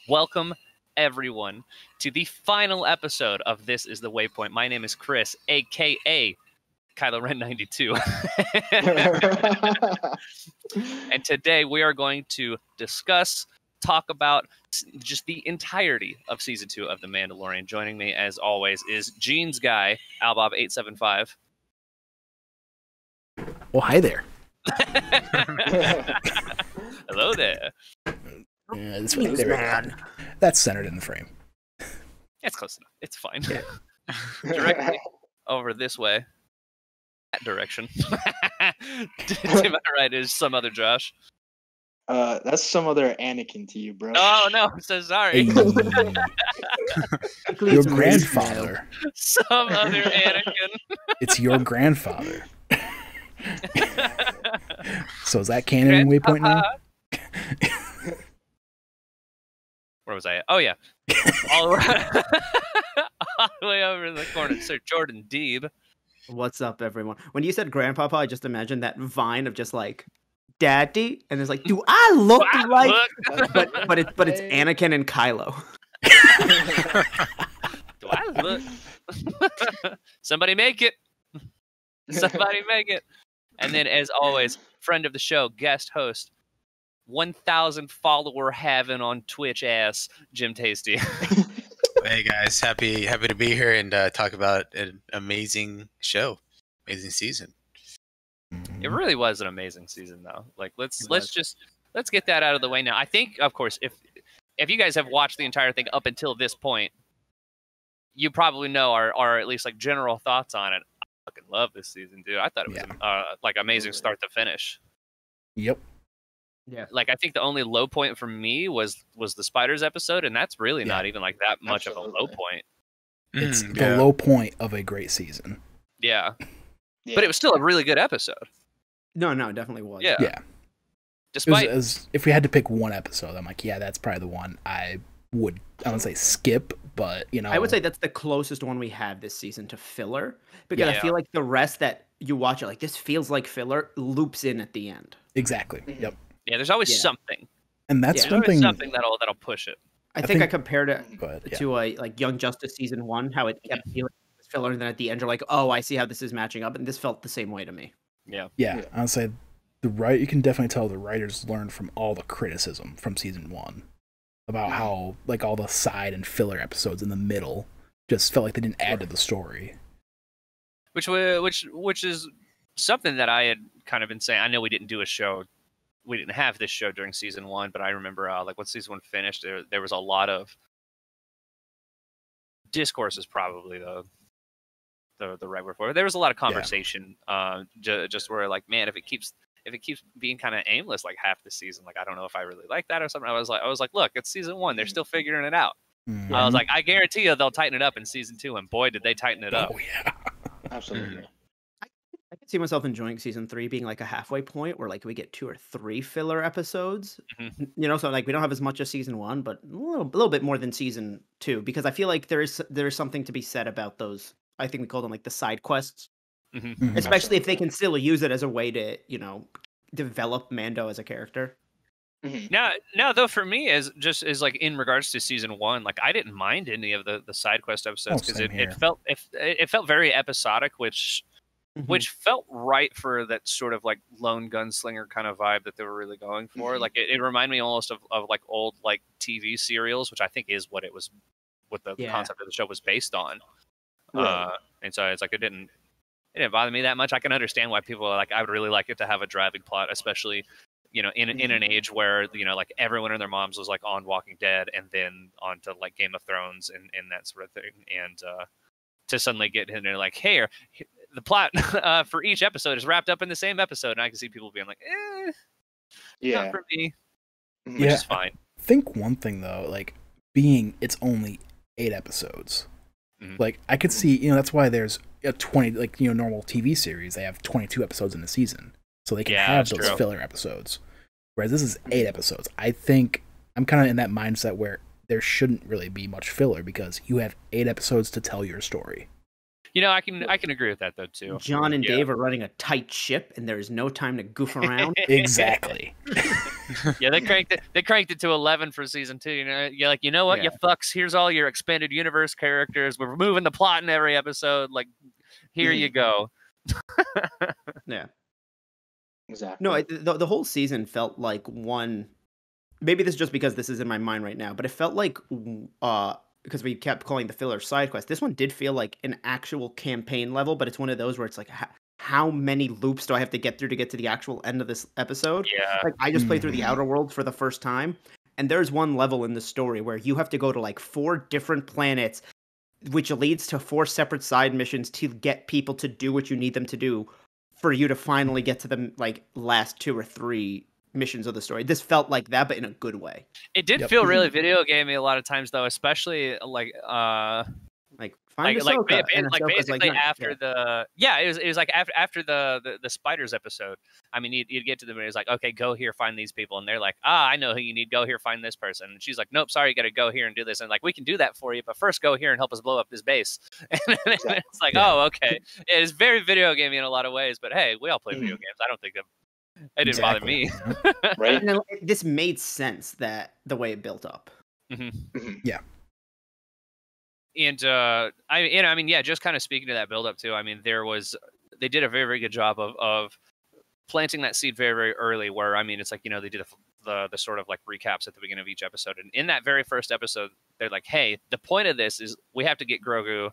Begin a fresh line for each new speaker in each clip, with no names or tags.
Welcome, everyone, to the final episode of This Is the Waypoint. My name is Chris, a.k.a. Kylo Ren 92. And today we are going to talk about just the entirety of Season 2 of The Mandalorian. Joining me, as always, is Gene's guy, Albob875.
Well, hi there.
Hello there.
Yeah, this way, man. That's centered in the frame.
It's close enough. It's fine. Yeah. Directly over this way. That direction. To my right is some other Josh.
That's some other Anakin to you, bro.
Oh no, I'm so sorry.
Hey. Your grandfather.
Some other Anakin.
It's your grandfather. So is that canon in Waypoint now?
Where was I at? Oh, yeah. All the way over in the corner, Sir Jordan Deeb.
What's up, everyone? When you said grandpapa, I just imagined that vine of just like, Daddy, and it's like, do I look like? But it's Anakin and Kylo.
Do I look? Somebody make it. Somebody make it. And then, as always, friend of the show, guest host, 1,000 follower having on Twitch ass, Jim Tasty.
Hey guys, happy to be here and talk about an amazing show, amazing season.
It really was an amazing season, though. Like, let's get that out of the way now. I think, of course, if you guys have watched the entire thing up until this point, you probably know our at least like general thoughts on it. I fucking love this season, dude. I thought it was like amazing start to finish.
Yep.
Yeah.
Like, I think the only low point for me was the Spiders episode, and that's really not even like that much of a low point.
It's the low point of a great season.
Yeah. But it was still a really good episode.
No, definitely was.
Yeah. Despite
if we had to pick one episode, I'm like, yeah, that's probably the one I don't say skip, but you know,
I would say that's the closest one we have this season to filler, because I feel like the rest that you watch it like this feels like filler loops in at the end.
Exactly. Yep.
Yeah, there's always something,
and that's
something that'll push it.
I think I compared it
to
a like Young Justice season 1, how it kept feeling like filler, and then at the end you're like, oh, I see how this is matching up, and this felt the same way to me.
Yeah. I would say you can definitely tell the writers learned from all the criticism from season 1 about how like all the side and filler episodes in the middle just felt like they didn't add to the story.
Which is something that I had kind of been saying. I know we didn't have this show during season 1, but I remember like when season 1 finished, there was a lot of discourse is probably the right word for it. There was a lot of conversation, just where like, man, if it keeps being kind of aimless like half the season, like I don't know if I really like that or something. I was like, look, it's season 1. They're still figuring it out.
Mm-hmm.
I was like, I guarantee you they'll tighten it up in season 2, and boy, did they tighten it up.
Oh yeah,
Absolutely.
I could see myself enjoying season 3 being like a halfway point where like we get 2 or 3 filler episodes, you know, so like we don't have as much as season 1, but a little bit more than season 2, because I feel like there is something to be said about those. I think we call them like the side quests, especially if they can still use it as a way to, you know, develop Mando as a character.
Now though, for me, as like in regards to season 1, like I didn't mind any of the side quest episodes because it felt very episodic, which felt right for that sort of like lone gunslinger kind of vibe that they were really going for. Like it reminded me almost of like old like TV serials, which I think is what the concept of the show was based on. Right. And so it's like it didn't bother me that much. I can understand why people are like, I would really like it to have a driving plot, especially, you know, in an age where, you know, like everyone and their moms was like on Walking Dead and then on to like Game of Thrones and that sort of thing. And to suddenly get in there like, hey, the plot for each episode is wrapped up in the same episode. And I can see people being like, not for me, which is fine.
I think one thing though, like being it's only 8 episodes. Like I could see, you know, that's why there's a 20, like, you know, normal TV series, they have 22 episodes in a season. So they can have those filler episodes. Whereas this is 8 episodes. I think I'm kind of in that mindset where there shouldn't really be much filler because you have 8 episodes to tell your story.
You know, I can agree with that though too.
John and Dave are running a tight ship, and there is no time to goof around.
Exactly.
Yeah, they cranked it to 11 for season 2. You know, you're like, you know what, you fucks. Here's all your expanded universe characters. We're removing the plot in every episode. Like, here you go.
Yeah.
Exactly.
No, the whole season felt like one. Maybe this is just because this is in my mind right now, but it felt like because we kept calling the filler side quest. This one did feel like an actual campaign level, but it's one of those where it's like, how many loops do I have to get through to get to the actual end of this episode?
Yeah.
Like, I just played through the Outer Worlds for the first time, and there's one level in the story where you have to go to like 4 different planets, which leads to 4 separate side missions to get people to do what you need them to do for you to finally get to the like last 2 or 3 missions of the story. This felt like that, but in a good way.
It did feel really video gamey a lot of times, though, especially
Find Ahsoka, and
like
Ahsoka's
basically
like,
after it was like after the spiders episode. I mean, you'd get to them and it's like, okay, go here, find these people, and they're like, I know who you need. Go here, find this person. And she's like, nope, sorry, you got to go here and do this. And like, we can do that for you, but first go here and help us blow up this base. And it's like, oh, okay, it is very video gamey in a lot of ways, but hey, we all play video games. I don't think it didn't bother me.
Right?
And this made sense that the way it built up.
Yeah.
And just kind of speaking to that build up too. I mean, they did a very, very good job of planting that seed very, very early. Where I mean, it's like, you know, they did the sort of like recaps at the beginning of each episode, and in that very first episode, they're like, hey, the point of this is we have to get Grogu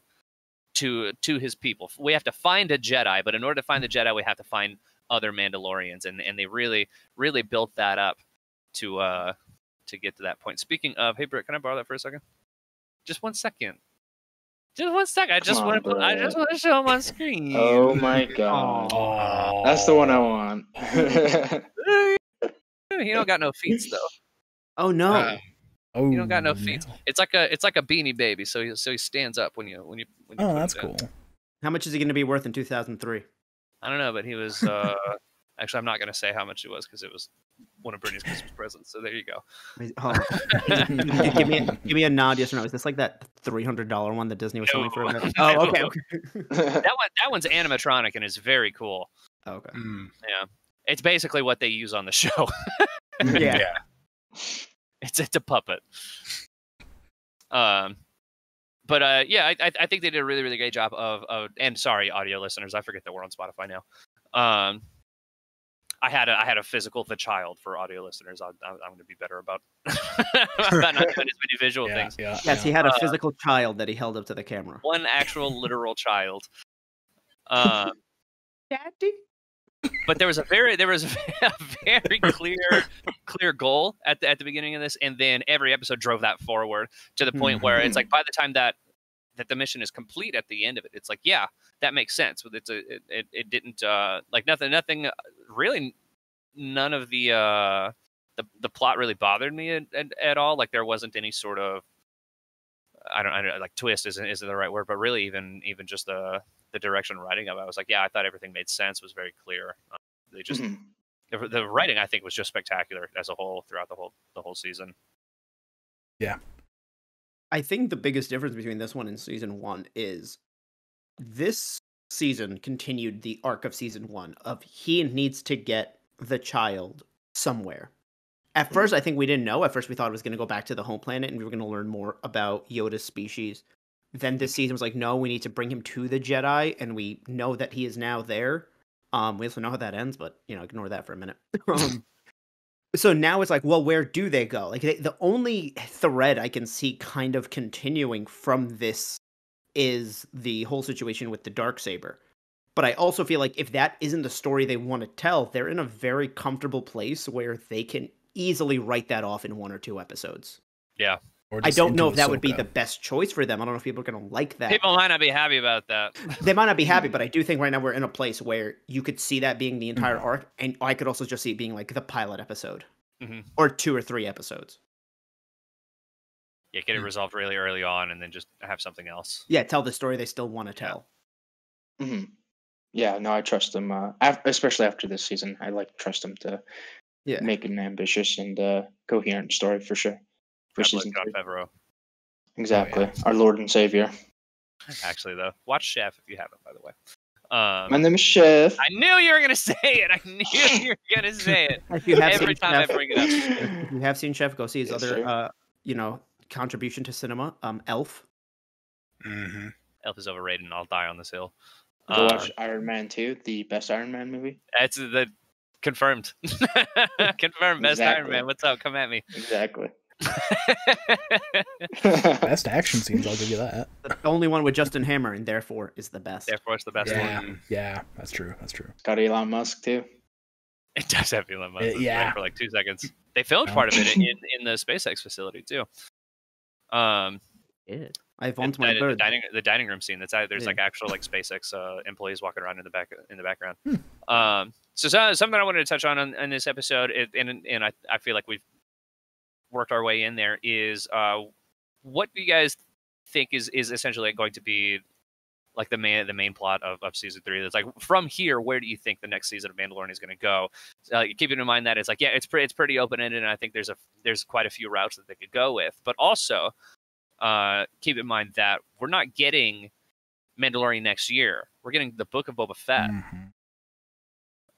to his people. We have to find a Jedi, but in order to find the Jedi, we have to find other Mandalorians, and they really, really built that up to get to that point. Speaking of, hey Britt, can I borrow that for a second? Just 1 second. Just 1 second. I just want to show him on screen.
Oh my god.
Oh.
That's the one I want.
He don't got no feet though.
Oh no.
You don't got no feet. No. It's like a Beanie Baby, so he stands up when you
Oh, that's cool.
How much is he going to be worth in 2003?
I don't know, but he was actually, I'm not going to say how much it was because it was one of Brittany's Christmas presents. So there you go.
Give me a nod, yes or no. Is this like that $300 one that Disney was selling for a bit?
Oh, okay. That one's animatronic and is very cool.
Okay.
Yeah, it's basically what they use on the show.
Yeah.
It's a puppet. But I think they did a really, really great job of and sorry, audio listeners, I forget that we're on Spotify now. I had a physical The Child for audio listeners. I'm going to be better about not doing as many visual things.
Yes, he had a physical child that he held up to the camera.
One actual literal child.
Daddy.
But there was a very clear goal at the beginning of this, and then every episode drove that forward to the point where it's like by the time that the mission is complete at the end of it, it's like, yeah, that makes sense. It didn't like nothing really, none of the plot really bothered me at all. Like there wasn't any sort of I don't like twist isn't the right word, but really even just the direction writing of it, I was like, yeah, I thought everything made sense, was very clear. They just the writing, I think, was just spectacular as a whole throughout the whole season.
Yeah.
I think the biggest difference between this one and season 1 is this season continued the arc of season 1 of he needs to get the child somewhere. At first, I think we didn't know. At first, we thought it was going to go back to the home planet and we were going to learn more about Yoda's species. Then this season was like, no, we need to bring him to the Jedi, and we know that he is now there. We also know how that ends, but ignore that for a minute. So now it's like, well, where do they go? Like the only thread I can see kind of continuing from this is the whole situation with the Darksaber. But I also feel like if that isn't the story they want to tell, they're in a very comfortable place where they can easily write that off in 1 or 2 episodes.
Yeah.
I don't know if that would be the best choice for them. I don't know if people are going to like that.
People might not be happy about that.
They might not be happy, but I do think right now we're in a place where you could see that being the entire arc, and I could also just see it being like the pilot episode. Or 2 or 3 episodes.
Yeah, get it resolved really early on and then just have something else.
Yeah, tell the story they still want to tell.
Yeah, no, I trust them, especially after this season. I trust them to make an ambitious and coherent story for sure. For season 3.
Favreau.
Exactly. Our Lord and Savior.
Actually, though, watch Chef if you haven't, by the way.
My name is Chef.
I knew you were gonna say it. I knew you were gonna say it. Every time I bring it up.
If you have seen Chef, go see his other, contribution to cinema. Elf.
Mm-hmm.
Elf is overrated, and I'll die on this hill.
Go watch Iron Man 2, the best Iron Man movie.
That's the confirmed. Confirmed best Iron Man. What's up? Come at me.
Exactly.
Best action scenes, I'll give you that.
The only one with Justin Hammer, and therefore is the best.
Therefore, it's the best one.
Yeah, that's true. That's true.
Got Elon Musk too.
It does have Elon Musk.
Yeah,
for like 2 seconds. They filmed part of it in the SpaceX facility too.
I vault my bird.
The dining room scene. There's like actual like SpaceX employees walking around in the background. So something I wanted to touch on this episode, and I feel like we've worked our way in there, is what do you guys think is essentially going to be like the main plot of season 3? It's like, from here, where do you think the next season of Mandalorian is going to go? Keeping in mind that it's like, yeah, it's pretty open ended, and I think there's quite a few routes that they could go with. But also, keep in mind that we're not getting Mandalorian next year. We're getting the Book of Boba Fett.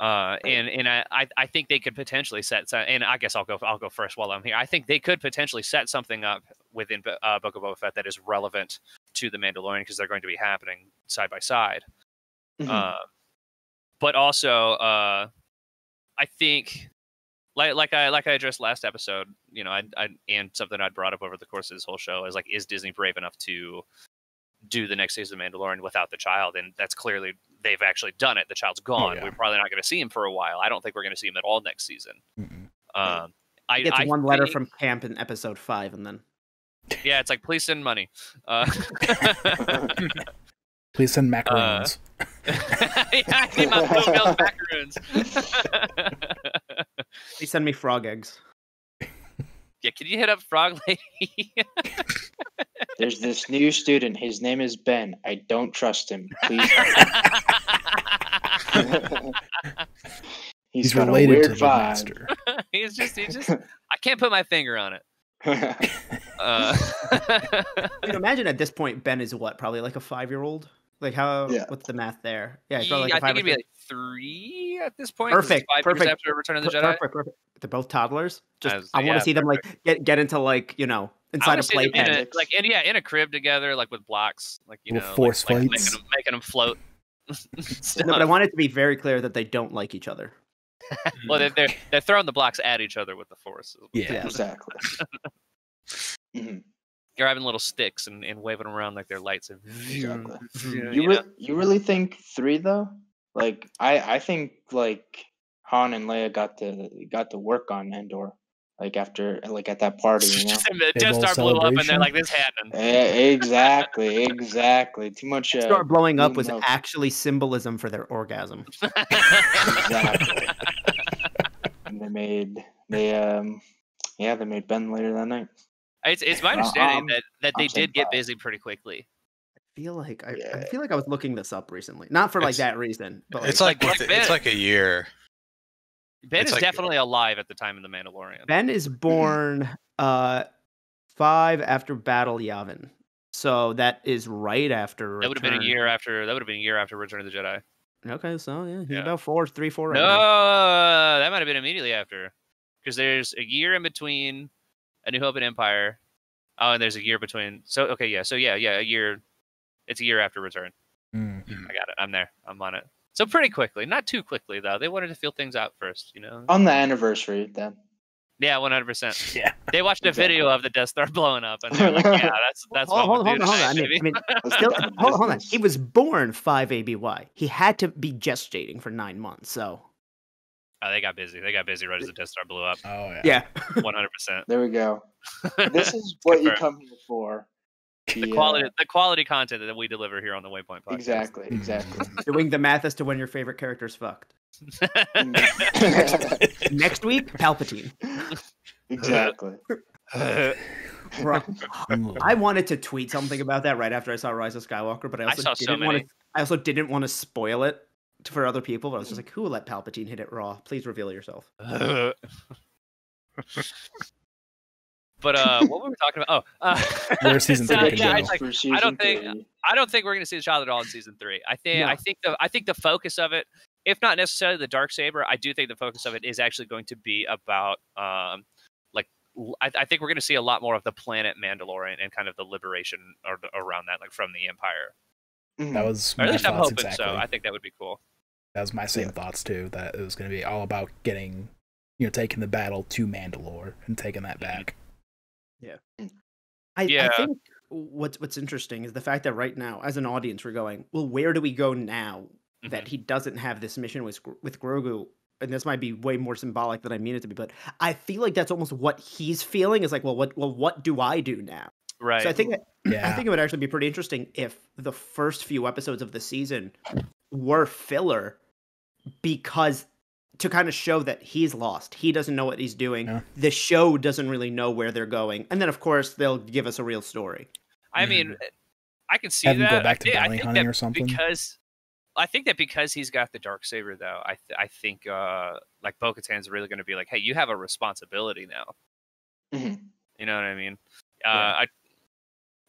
And I think they could potentially set, and I guess I'll go first while I'm here. I think they could potentially set something up within Book of Boba Fett that is relevant to the Mandalorian, because they're going to be happening side by side. But also, I think, like I addressed last episode, and something I'd brought up over the course of this whole show is like, is Disney brave enough to do the next season of Mandalorian without the child? And that's clearly, they've actually done it. The child's gone. We're probably not going to see him for a while. I don't think we're going to see him at all next season.
He gets one letter from camp in episode 5, and then
yeah, it's like, please send money.
Please send macaroons.
I need my blue macaroons.
Please send me frog eggs.
Yeah, can you hit up Frog Lady?
There's this new student. His name is Ben. I don't trust him. Please.
He's
got
related
a weird
to the
vibe.
master.
He's just. I can't put my finger on it.
Imagine at this point, Ben is what? Probably like a 5-year-old. Like how? Yeah. What's the math there? Yeah, he's probably like
I think he'd be like 3 at this point.
Perfect.
5 years after Return of the Jedi.
Perfect. They're both toddlers. I want to see them like get into like inside a playpen,
in a crib together, like with blocks, like
force fights,
making them float.
No, but I want it to be very clear that they don't like each other.
Well, they're throwing the blocks at each other with the Force.
Yeah, exactly.
You're having little sticks and waving them around like they're lights.
Exactly. You really think 3 though? Like I think like Han and Leia got to work on Endor. Like after at that party,
The Death Star blew up, and they're like, "This happened."
Exactly. Too much.
Star blowing up was actually symbolism for their orgasm.
Exactly. And they made Ben later that night.
It's my understanding that they did get busy pretty quickly.
I feel like I was looking this up recently, not for that reason, but
it's like a year.
Ben is definitely alive at the time of the Mandalorian.
Ben is born 5 after Battle Yavin, so that is right after.
That would have been a year after. That would have been a year after Return of the Jedi.
Okay, so he's about 4 right
no,
now.
That might have been immediately after, because there's a year in between A New Hope and Empire. Oh, and there's a year between. So a year. It's a year after Return. I got it. I'm there. I'm on it. So pretty quickly, not too quickly though. They wanted to feel things out first,
On the anniversary, then.
Yeah, 100%.
Yeah.
They watched a video of the Death Star blowing up, and they're like, "Yeah, that's
hold on. Hold on. He was born 5 ABY. He had to be gestating for 9 months. So.
Oh, they got busy. Right as the Death Star blew up.
Oh
yeah.
100%.
There we go. This is what you come here for.
The quality content that we deliver here on the Waypoint podcast.
Exactly.
Doing the math as to when your favorite character's fucked. Next week, Palpatine.
Exactly.
I wanted to tweet something about that right after I saw Rise of Skywalker, but I also didn't want to spoil it for other people. But I was just like, who will let Palpatine hit it raw? Please reveal yourself.
what were we talking about?
Where's season 3 can
yeah,
go.
like, I don't think we're going to see the child at all in season 3. I think the focus of it, if not necessarily the Darksaber, I do think the focus of it is actually going to be about I think we're going to see a lot more of the planet Mandalorian and kind of the liberation around that, like from the Empire.
That was
or at least I'm hoping
exactly.
so. I think that would be cool.
That was my same thoughts too. That it was going to be all about getting, taking the battle to Mandalore and taking that back.
Yeah. I think what's interesting is the fact that right now, as an audience, we're going, well, where do we go now that he doesn't have this mission with Grogu? And this might be way more symbolic than I mean it to be, but I feel like that's almost what he's feeling. Is like, what do I do now?
Right.
So I think it would actually be pretty interesting if the first few episodes of the season were filler, because to kind of show that he's lost. He doesn't know what he's doing. Yeah. The show doesn't really know where they're going. And then, of course, they'll give us a real story.
I mean, I can see
Have
that.
Him go back to bounty hunting or something.
I think that because he's got the Darksaber, though, I think like Bo-Katan's really going to be like, hey, you have a responsibility now. You know what I mean?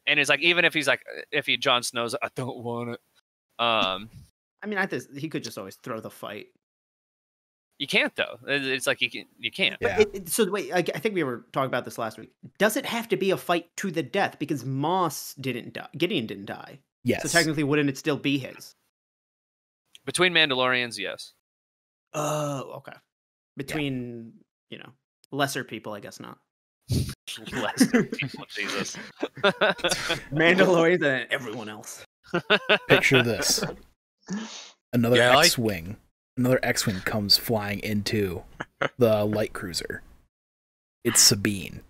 And it's like, even if he's like, Jon Snow's, I don't want it. I
mean, he could just always throw the fight.
You can't, though. It's like you can't.
Yeah. So wait, I think we were talking about this last week. Does it have to be a fight to the death? Because Moss didn't die. Gideon didn't die.
Yes.
So technically, wouldn't it still be his?
Between Mandalorians, yes.
Oh, okay. Between, lesser people, I guess not.
Lesser people, Jesus.
Mandalorians and everyone else.
Picture this. Another X-Wing. Another X-Wing comes flying into the light cruiser. It's Sabine.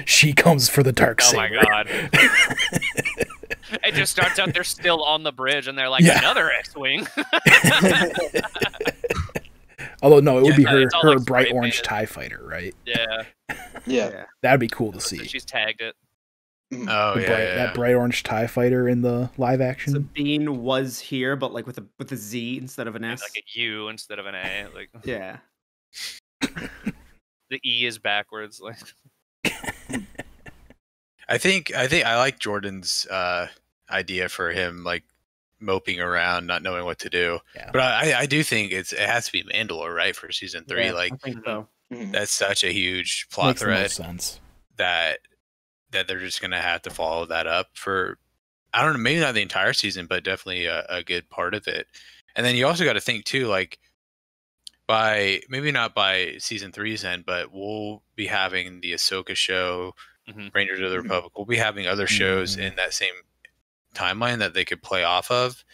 She comes for the Darksaber.
Oh my god. It just starts out, they're still on the bridge, and they're like, another X-Wing.
Although, no, it would be her like bright orange TIE fighter, right?
Yeah.
Yeah.
That'd be cool to see.
She's tagged it.
Oh,
That bright orange TIE fighter in the live action.
Sabine was here, but like with a Z instead of an S.
Like a U instead of an A. Like,
yeah.
The E is backwards. Like.
I think I like Jordan's idea for him, like moping around, not knowing what to do. Yeah. But I do think it has to be Mandalore, right, for season 3.
Yeah,
like,
I think so.
That's such a huge plot
Makes
thread.
Makes sense.
That they're just gonna have to follow that up for, I don't know, maybe not the entire season, but definitely a good part of it. And then you also got to think too, like, maybe not by season 3's end, but we'll be having the Ahsoka show, Rangers of the Republic. We'll be having other shows in that same timeline that they could play off of.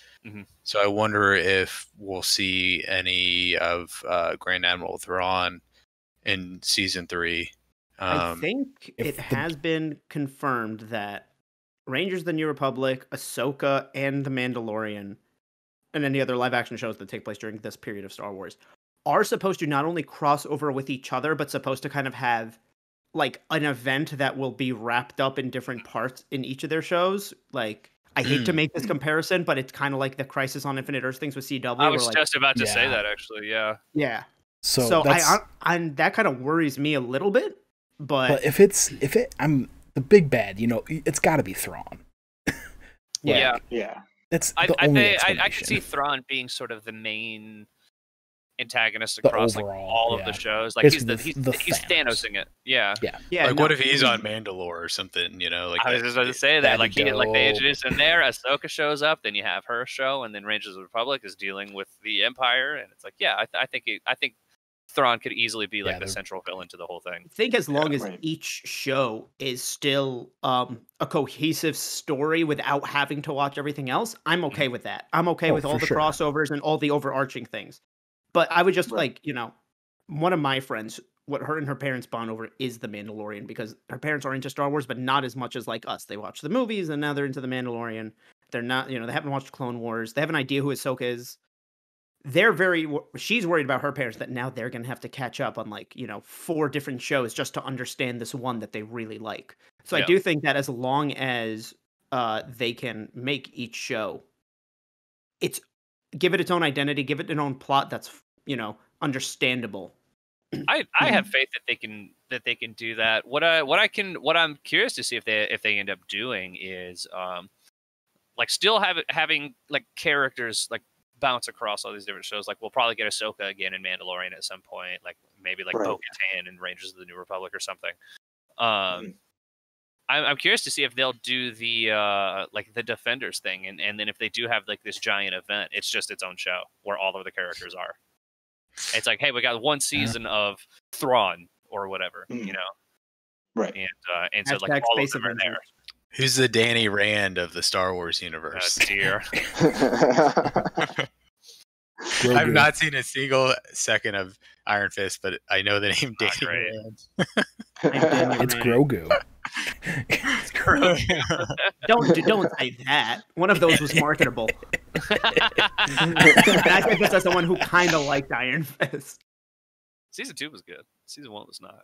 So I wonder if we'll see any of Grand Admiral Thrawn in season 3.
I think it has been confirmed that Rangers of the New Republic, Ahsoka, and The Mandalorian, and any other live-action shows that take place during this period of Star Wars, are supposed to not only cross over with each other, but supposed to kind of have like an event that will be wrapped up in different parts in each of their shows. Like, I hate to make this comparison, but it's kind of like the Crisis on Infinite Earth things with CW.
I was just about to say that, actually. Yeah.
Yeah.
So
that kind of worries me a little bit. But
I'm the big bad, it's got to be Thrawn.
Yeah.
That's the only
I could see Thrawn being sort of the main antagonist across like all of the shows. Like he's Thanosing it. Yeah.
Like, what if he's on Mandalore or something? Like,
I was just about to say that. Like, they introduce him there. Ahsoka shows up, then you have her show, and then Rangers of the Republic is dealing with the Empire, and it's like, I think Thrawn could easily be like the central villain to the whole thing.
I think as long as each show is still a cohesive story without having to watch everything else, I'm okay with that. I'm okay with all the crossovers and all the overarching things. But I would just one of my friends, what her and her parents bond over is The Mandalorian, because her parents are into Star Wars, but not as much as like us. They watch the movies and now they're into The Mandalorian. They're not, they haven't watched Clone Wars. They have an idea who Ahsoka is. She's worried about her parents that now they're going to have to catch up on 4 different shows just to understand this one that they really like. So I do think that as long as they can make each show, give it its own identity, give it its own plot that's, understandable.
I have faith that they can do that. What I'm curious to see if they end up doing is like still having like characters like bounce across all these different shows. Like we'll probably get Ahsoka again in Mandalorian at some point. Like maybe like Bo-Katan in Rangers of the New Republic or something. I'm curious to see if they'll do the like the Defenders thing, and then if they do have like this giant event, it's just its own show where all of the characters are. It's like, hey, we got one season of Thrawn or whatever, you know,
right?
And so like all of them are there.
Who's the Danny Rand of the Star Wars universe?
Dear.
I've not seen a single second of Iron Fist, but I know the name Danny Rand.
It's Grogu.
It's Grogu.
Don't say that. One of those was marketable. And I think that's someone who kind of liked Iron Fist.
Season 2 was good. Season 1 was not.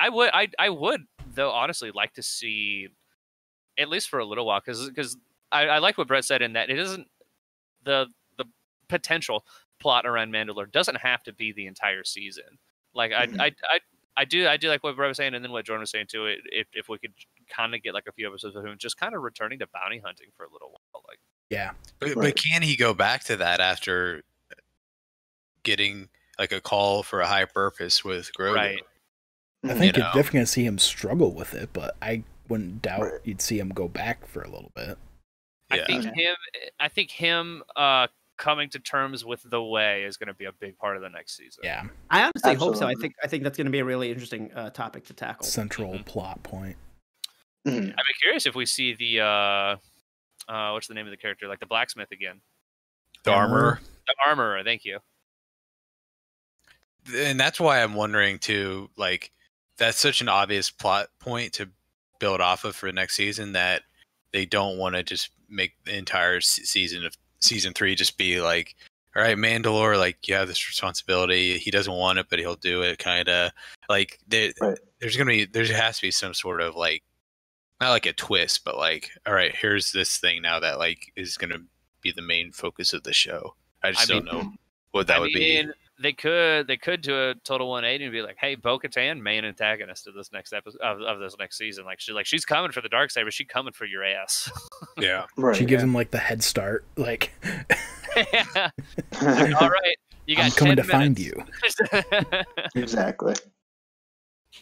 I would though honestly like to see, at least for a little while, because I like what Brett said in that it isn't the potential plot around Mandalore doesn't have to be the entire season. Like I do like what Brett was saying, and then what Jordan was saying too. If we could kind of get like a few episodes of him just kind of returning to bounty hunting for a little while, like
but can he go back to that after getting like a call for a high purpose with Grogu?
Right.
I think you're definitely gonna see him struggle with it, but I wouldn't doubt you'd see him go back for a little bit.
Yeah. I think him coming to terms with the way is going to be a big part of the next season.
Yeah,
I honestly hope so. I think that's going to be a really interesting topic to tackle.
Central plot point.
I'd be curious if we see the what's the name of the character, like the blacksmith again,
the armorer.
The armorer. Thank you.
And that's why I'm wondering too. Like, that's such an obvious plot point to build off of for the next season that they don't want to just make the entire season of season 3 just be like, all right, Mandalore, like you have this responsibility. He doesn't want it, but he'll do it. Kind of like there has to be some sort of like, not like a twist, but like, all right, here's this thing now that like is going to be the main focus of the show. I don't know what that would be.
They could do a total 180 and be like, hey, Bo-Katan, main antagonist of this next episode of this next season. Like she's coming for the Darksaber. She's coming for your ass.
Yeah,
she gives him like the head start. Like,
yeah. All right, you got. I'm
coming to
minutes.
find you.
Exactly.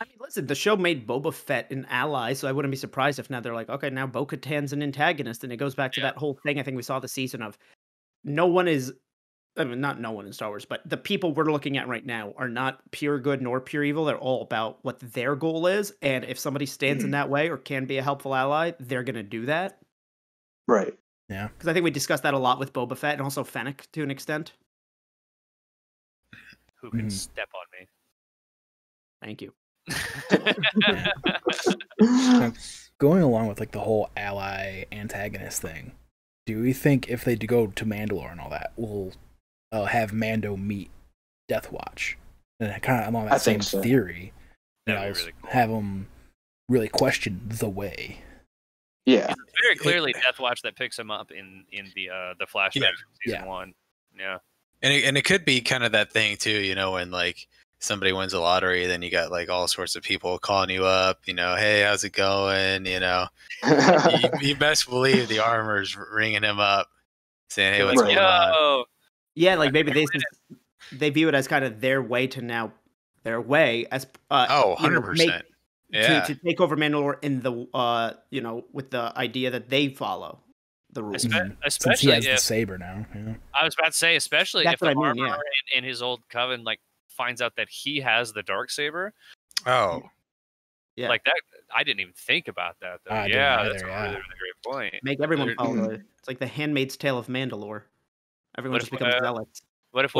I mean, listen, the show made Boba Fett an ally, so I wouldn't be surprised if now they're like, okay, now Bo-Katan's an antagonist, and it goes back to that whole thing I think we saw this season of no one is. I mean, not no one in Star Wars, but the people we're looking at right now are not pure good nor pure evil. They're all about what their goal is. And if somebody stands in that way or can be a helpful ally, they're going to do that.
Right.
Yeah.
Because I think we discussed that a lot with Boba Fett and also Fennec to an extent.
Who can step on me?
Thank you.
Now, going along with like the whole ally antagonist thing, do we think if they do go to Mandalore and all that, we'll have Mando meet Death Watch? And I'm on that same theory.
That'd be really cool.
Have him really question the way.
Yeah,
it's very clearly Death Watch that picks him up in the flashback from season 1. Yeah,
and it could be kind of that thing too, you know, when like somebody wins a lottery, then you got like all sorts of people calling you up, you know, hey, how's it going? You know, you best believe the armor's ringing him up, saying, hey, what's going on?
Yeah, like maybe they view it as kind of their way to now, their way as
100%.
To take over Mandalore in the you know, with the idea that they follow the rules.
Especially
since he has the saber now. Yeah.
I was about to say, especially
That's
if the armor
yeah.
in his old coven like finds out that he has the Darksaber.
Oh,
yeah,
like that. I didn't even think about that though. That's a really great point.
Make everyone follow it. It's like the Handmaid's Tale of Mandalore. Everyone just becomes zealots.
What if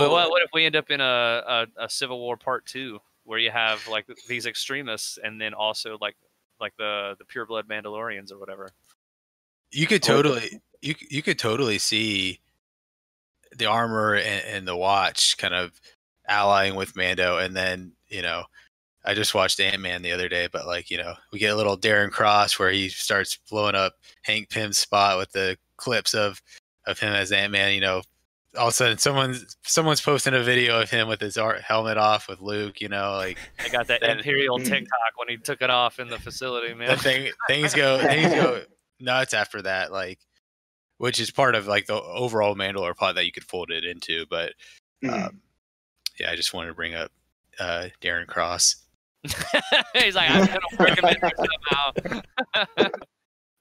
we end up in a Civil War Part 2 where you have like these extremists and then also like the pureblood Mandalorians or whatever?
You could totally see the armor and the watch kind of allying with Mando, and then, you know, I just watched Ant-Man the other day, but like, you know, we get a little Darren Cross where he starts blowing up Hank Pym's spot with the clips of him as Ant-Man, you know, all of a sudden someone's posting a video of him with his helmet off with Luke, you know, like
I got that Imperial TikTok when he took it off in the facility, man.
Things go nuts after that, like, which is part of like the overall Mandalore plot that you could fold it into. But yeah, I just wanted to bring up Darren Cross.
He's like, I'm gonna recommend you somehow.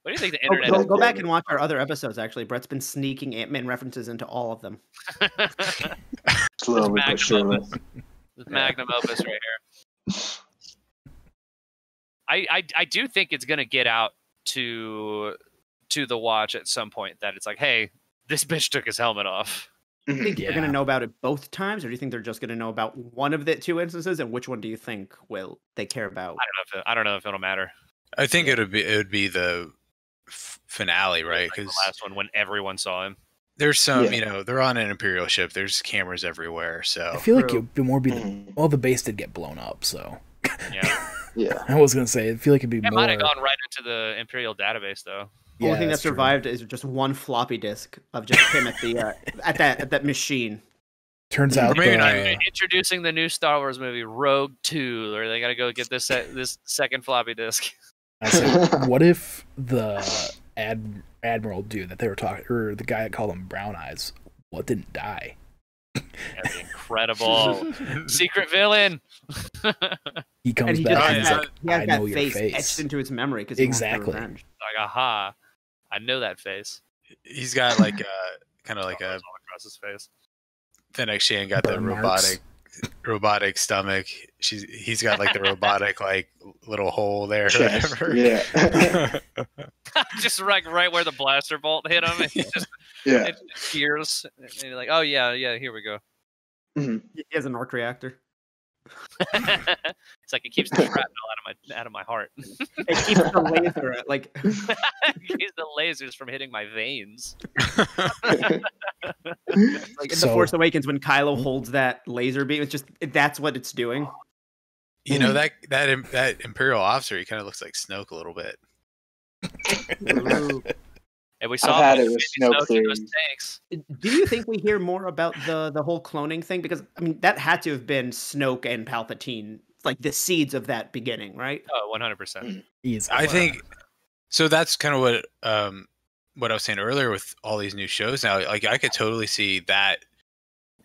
What do you think the internet?
Go back and watch our other episodes. Actually, Brett's been sneaking Ant-Man references into all of them.
Slowly but surely.
Magnum opus right here. I do think it's gonna get out to the watch at some point that it's like, hey, this bitch took his helmet off.
Do you think they're going to know about it both times, or do you think they're just going to know about one of the two instances? And which one do you think will they care about?
I don't know if it'll matter.
I think it would be the finale, right?
Because the last one when everyone saw him.
There's some, you know, they're on an Imperial ship. There's cameras everywhere, so
I feel like it would more be the base did get blown up, so
yeah.
I was gonna say I feel like it'd be more.
It might have gone right into the Imperial database though.
The only thing that survived is just one floppy disk of just him at the at that machine.
Turns out,
introducing the new Star Wars movie, Rogue 2, or they got to go get this second floppy disk.
I said, what if the admiral dude that they were talking, or the guy that called him Brown Eyes, what didn't die?
That'd be incredible. Secret villain.
He comes back and he's like, I know your
face
face
etched into his memory because exactly.
Like, aha, I know that face.
He's got like kind of like
all across his face.
Fennec Shand got the robotic stomach. He's got like the robotic like little hole there. Or whatever.
Yeah.
Just right where the blaster bolt hit him. It gears. And you're like, oh yeah, here we go.
Mm-hmm. He has an arc reactor.
It's like it keeps the shrapnel out of my heart.
It keeps the laser like
it keeps the lasers from hitting my veins.
Like in The Force Awakens when Kylo holds that laser beam, it's just that's what it's doing.
You know that Imperial officer, he kind of looks like Snoke a little bit.
And we saw
it with Snoke
tanks.
Do you think we hear more about the whole cloning thing? Because I mean, that had to have been Snoke and Palpatine, like the seeds of that beginning, right?
Oh, 100%.
I think so. That's kind of what I was saying earlier with all these new shows now. Like I could totally see that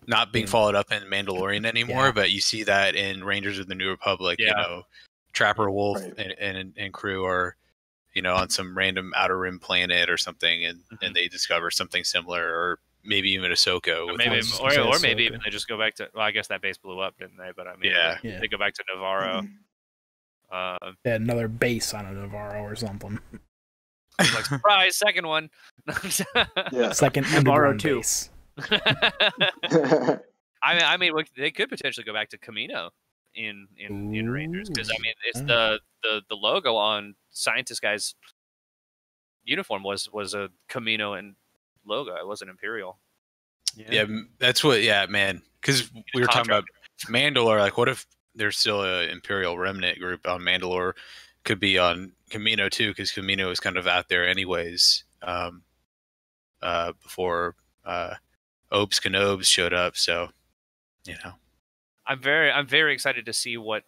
not being followed up in Mandalorian anymore, but you see that in Rangers of the New Republic. You know, Trapper Wolf and crew are, you know, on some random Outer Rim planet or something, and they discover something similar, or maybe even Ahsoka.
Or maybe even they just go back to. Well, I guess that base blew up, didn't they? But I mean, they go back to Navarro.
Another base on a Navarro or something.
Like surprise, second one.
Second Navarro base.
I mean, they could potentially go back to Camino in Rangers, because I mean, it's the logo on Scientist Guy's uniform was a Camino and logo. It wasn't Imperial.
Yeah, that's what. Yeah, man. Because we were talking about Mandalore. Like, what if there's still an Imperial remnant group on Mandalore? Could be on Camino too, because Camino is kind of out there anyways. Before Obes Canobes showed up, so you know.
I'm very excited to see what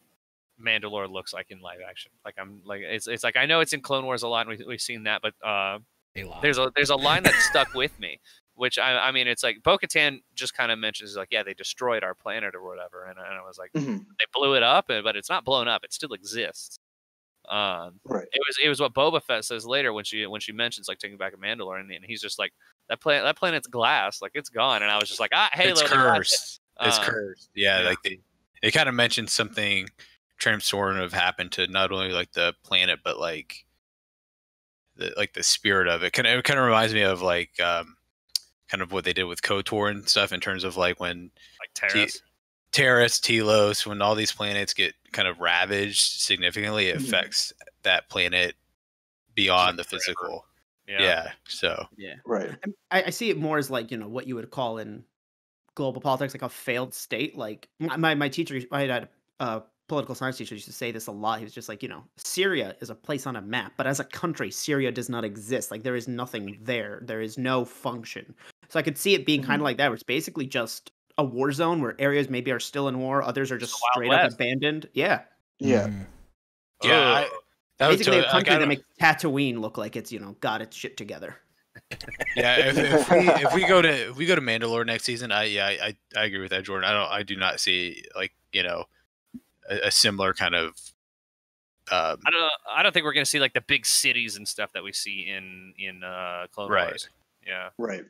Mandalore looks like in live action. Like it's like I know it's in Clone Wars a lot, and we've seen that, but there's a line that stuck with me, which I mean, it's like Bo-Katan just kind of mentions like, yeah, they destroyed our planet or whatever, and I was like, they blew it up, but it's not blown up; it still exists. It was what Boba Fett says later when she mentions like taking back a Mandalore, and he's just like, that planet's glass, like it's gone, and I was just like, Halo,
it's cursed. It's cursed. Yeah, like they kind of mentioned something transformative happened to not only like the planet, but like the spirit of it. It kind of reminds me of like kind of what they did with KOTOR and stuff, in terms of like when
like
Terrace, Telos, when all these planets get kind of ravaged significantly, it affects that planet beyond the physical. Yeah. So
right.
I see it more as like, you know, what you would call in global politics like a failed state. Like my teacher, I had a political science teacher, used to say this a lot. He was just like, you know, Syria is a place on a map, but as a country, Syria does not exist. Like there is nothing there. There is no function. So I could see it being kind of like that, where it's basically just a war zone where areas maybe are still in war, others are just straight up abandoned. Yeah.
Yeah.
Yeah.
Basically a country that makes Tatooine look like it's, got its shit together.
Yeah, if we go to Mandalore next season, I agree with that, Jordan. I do not see a similar kind of.
I don't think we're gonna see like the big cities and stuff that we see in Clone Wars. Yeah.
Right.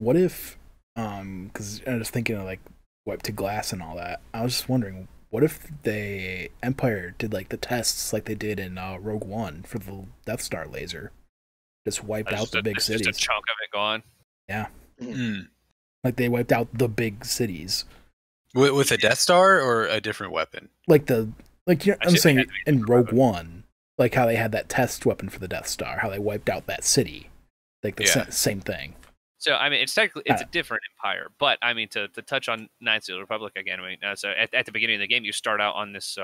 What if, because I was thinking of like Wipe to Glass and all that. I was just wondering, what if the Empire did like the tests like they did in Rogue One for the Death Star laser? Just wiped out the big cities.
Just a chunk of it gone.
Yeah. Like they wiped out the big cities.
With a Death Star or a different weapon?
I'm saying in Rogue One, like how they had that test weapon for the Death Star, how they wiped out that city. Like the same thing.
So I mean, it's technically a different empire, but I mean to touch on Knights of the Republic again. I mean, so at the beginning of the game, you start out on this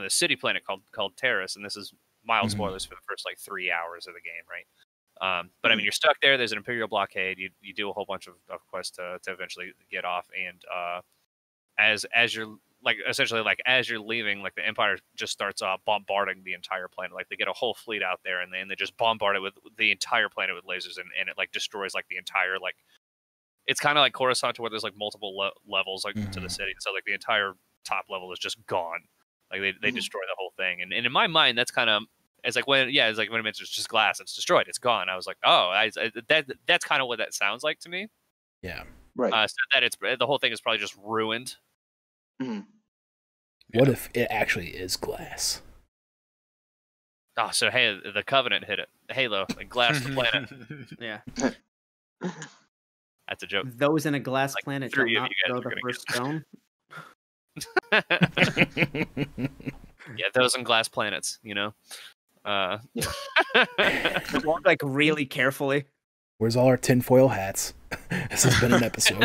city planet called Terrace, and this is mild spoilers for the first like 3 hours of the game, right? But I mean, you're stuck there. There's an Imperial blockade. You do a whole bunch of quests to eventually get off, and as you're as you're leaving, like the Empire just starts bombarding the entire planet. Like they get a whole fleet out there, and they just bombard it with the entire planet with lasers, and it like destroys like the entire like. It's kind of like Coruscant, where there's like multiple levels like to the city, so like the entire top level is just gone. Like they destroy the whole thing, and in my mind, that's kind of it's like when it mentions just glass, it's destroyed, it's gone. I was like, that's kind of what that sounds like to me.
Yeah,
right.
So that the whole thing is probably just ruined.
What if it actually is glass?
Oh, so hey, the Covenant hit it. Halo, like glass the planet.
Yeah.
That's a joke.
Those in a glass planet do not throw the first stone.
Yeah, those in glass planets,
Walk like really carefully.
Where's all our tinfoil hats? This has been an episode.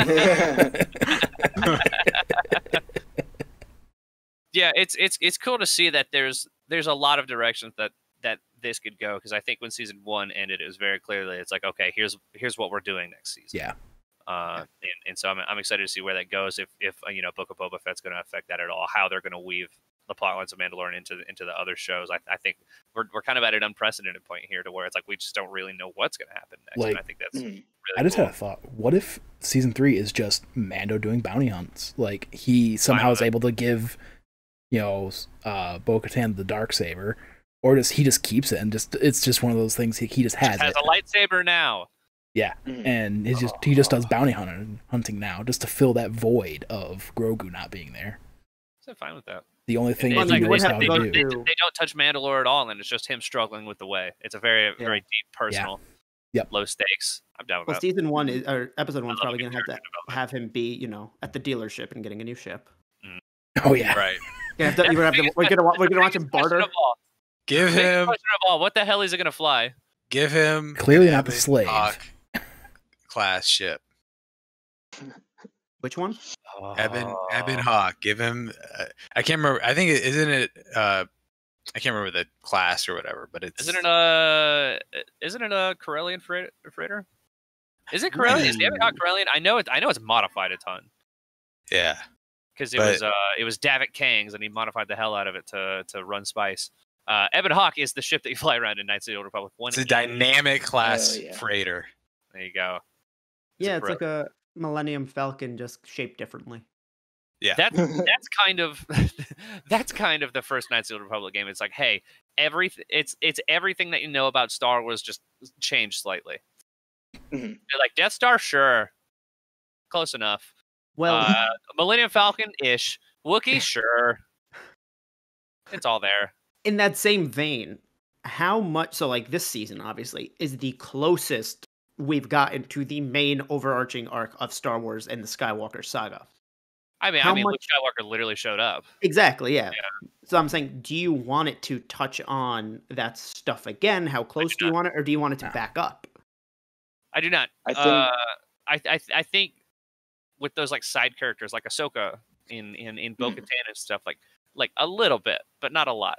Yeah, it's cool to see that there's a lot of directions that this could go, because I think when season 1 ended, it was very clearly it's like, okay, here's what we're doing next season.
Yeah.
And so I'm excited to see where that goes. If Book of Boba Fett's going to affect that at all, how they're going to weave the plotlines of Mandalorian into the other shows. I think we're kind of at an unprecedented point here, to where it's like we just don't really know what's going to happen next.
Like,
and I think that's really
I just
cool.
had a thought. What if season 3 is just Mando doing bounty hunts? Like he somehow is able to give Bo-Katan the Darksaber, or he just keeps it and it's just one of those things he just has.
Has a lightsaber now.
Yeah, and he just does bounty hunting now, just to fill that void of Grogu not being there.
So fine with that.
The only thing
that
he knows how to do.
They don't touch Mandalore at all, and it's just him struggling with the way. It's a very very deep, personal, low stakes. I'm down with that.
Season 1 or episode 1 is probably going to have him be at the dealership and getting a new ship.
Oh yeah,
right.
We're gonna watch him barter.
Give him.
Question of all, what the hell is it gonna fly?
Give him
clearly not the slave
class ship.
Which one?
Ebon Hawk. Give him. I can't remember. I think isn't it. I can't remember the class or whatever, but it's.
Isn't it a Corellian freighter? Is it Corellian? Is the Ebon Hawk Corellian? I know it's modified a ton.
Yeah.
Because it was Davik Kang's, and he modified the hell out of it to run spice. Ebon Hawk is the ship that you fly around in Knights of the Old Republic.
It's a dynamic class freighter.
There you go.
It's like a Millennium Falcon, just shaped differently.
Yeah,
that's kind of the first Knights of the Old Republic game. It's like, hey, it's everything that you know about Star Wars, just changed slightly. They're like, Death Star, sure, close enough.
Well,
Millennium Falcon-ish. Wookiee, sure. It's all there.
In that same vein, how much... So, like, this season, obviously, is the closest we've gotten to the main overarching arc of Star Wars and the Skywalker saga.
I mean, Luke Skywalker literally showed up.
Exactly, yeah. So I'm saying, do you want it to touch on that stuff again? How close do you want it? Or do you want it to back up?
I do not. I think with those like side characters like Ahsoka in Bo-Katan and stuff, like a little bit, but not a lot.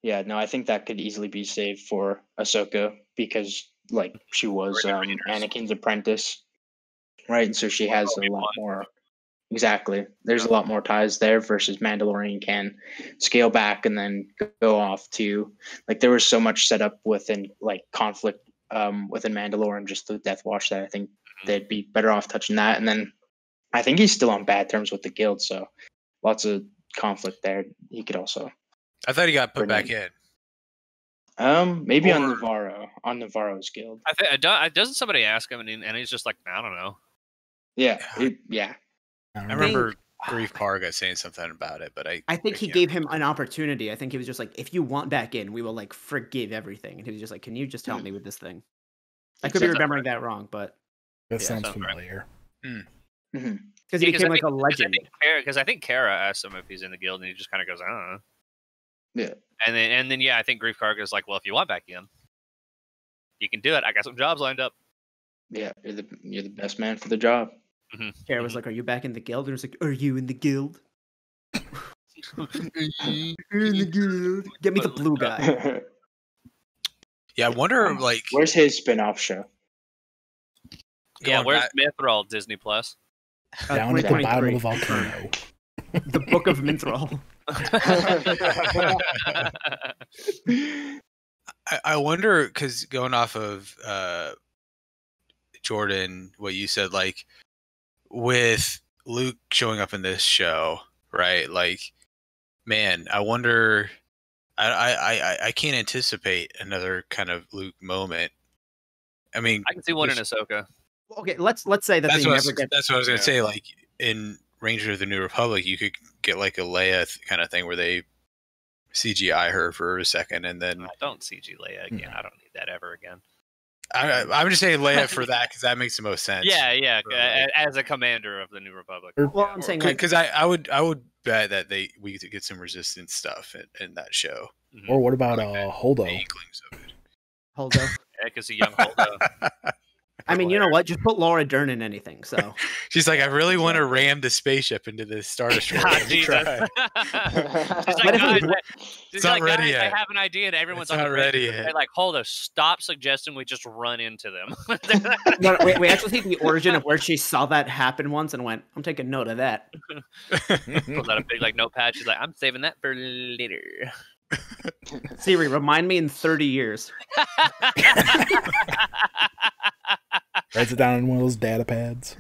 Yeah, no, I think that could easily be saved for Ahsoka, because like she was Anakin's apprentice, right? And so she has a lot more. Exactly. There's a lot more ties there versus Mandalorian can scale back and then go off to, like, there was so much set up within like conflict within Mandalorian, just the Death Watch, that I think they'd be better off touching that. And then I think he's still on bad terms with the guild, so lots of conflict there. He could also.
I thought he got put back in.
Maybe on Navarro's guild.
Doesn't somebody ask him and he's just like, I don't know.
Yeah.
I remember Grief Karga saying something about it, but I
think he gave him an opportunity. I think he was just like, if you want back in, we will like forgive everything. And he was just like, can you just help me with this thing? I could be remembering that wrong, but
that sounds familiar.
Because he became like a legend.
Because I think Kara asked him if he's in the guild, and he just kind of goes, I don't know.
Yeah.
And then I think Grief Karga is like, well, if you want back in, you can do it. I got some jobs lined up.
Yeah, you're the best man for the job.
Kara was like, are you back in the guild? And he was like, are you in the guild? You're in the guild. Get me the blue guy.
Yeah, I wonder, like,
where's his spin-off show?
Yeah, where's Mithril, Disney Plus?
Down at the bottom of the volcano.
The Book of Mithril.
I wonder, because going off of Jordan, what you said, like, with Luke showing up in this show, right? Like, man, I wonder. I can't anticipate another kind of Luke moment. I mean,
I can see one in Ahsoka.
Okay, let's say that
that's what I was gonna say. Like in Ranger of the New Republic, you could get like a Leia kind of thing where they CGI her for a second, and then
don't CG Leia again. I don't need that ever again.
I'm just saying Leia for that because that makes the most sense.
Yeah, as a commander of the New Republic.
Well, I'm saying
because I would bet that we could get some Resistance stuff in that show.
Or what about Holdo?
Holdo,
yeah, because a young Holdo.
I mean, you know what? Just put Laura Dern in anything. So
she's like, I really want to ram the spaceship into the Star Destroyer.
She's like,
it's not ready yet.
I have an idea, and everyone's
not ready yet.
They're like, hold up, stop suggesting we just run into them.
No, we actually think the origin of where she saw that happen once and went, I'm taking note of that.
Pulls out a big notepad. She's like, I'm saving that for later.
Siri, remind me in 30 years.
Writes it down in one of those data pads.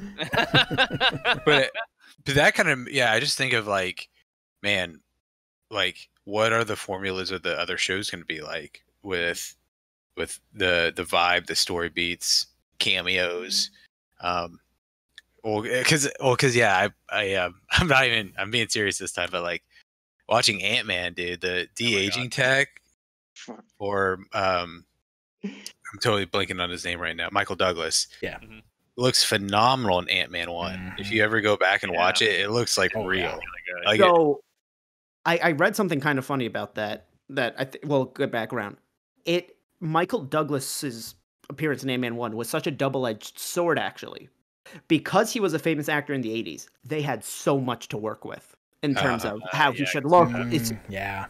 but that kind of, I just think of like, man, like what are the formulas of the other shows going to be like with the vibe, the story beats, cameos, I'm being serious this time, but like watching Ant-Man, dude, the de-aging tech, or I'm totally blanking on his name right now. Michael Douglas.
Yeah.
Looks phenomenal in Ant-Man 1. If you ever go back and watch it, it looks like real.
Yeah, really
like
so I read something kind of funny about that good background. Michael Douglas's appearance in Ant-Man 1 was such a double-edged sword, actually. Because he was a famous actor in the 80s, they had so much to work with in terms of how he should look.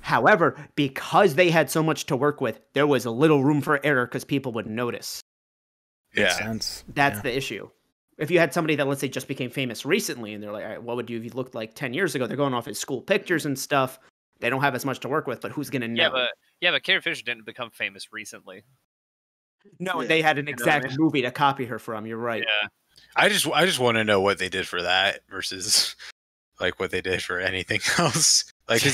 However, because they had so much to work with, there was a little room for error because people would notice.
Sense.
That's the issue. If you had somebody that, let's say, just became famous recently, and they're like, all right, what would you have looked like 10 years ago? They're going off his school pictures and stuff. They don't have as much to work with, but who's going to know?
But Carrie Fisher didn't become famous recently.
No, they had an exact movie to copy her from. You're right.
Yeah.
I just want to know what they did for that versus like what they did for anything else. Like, it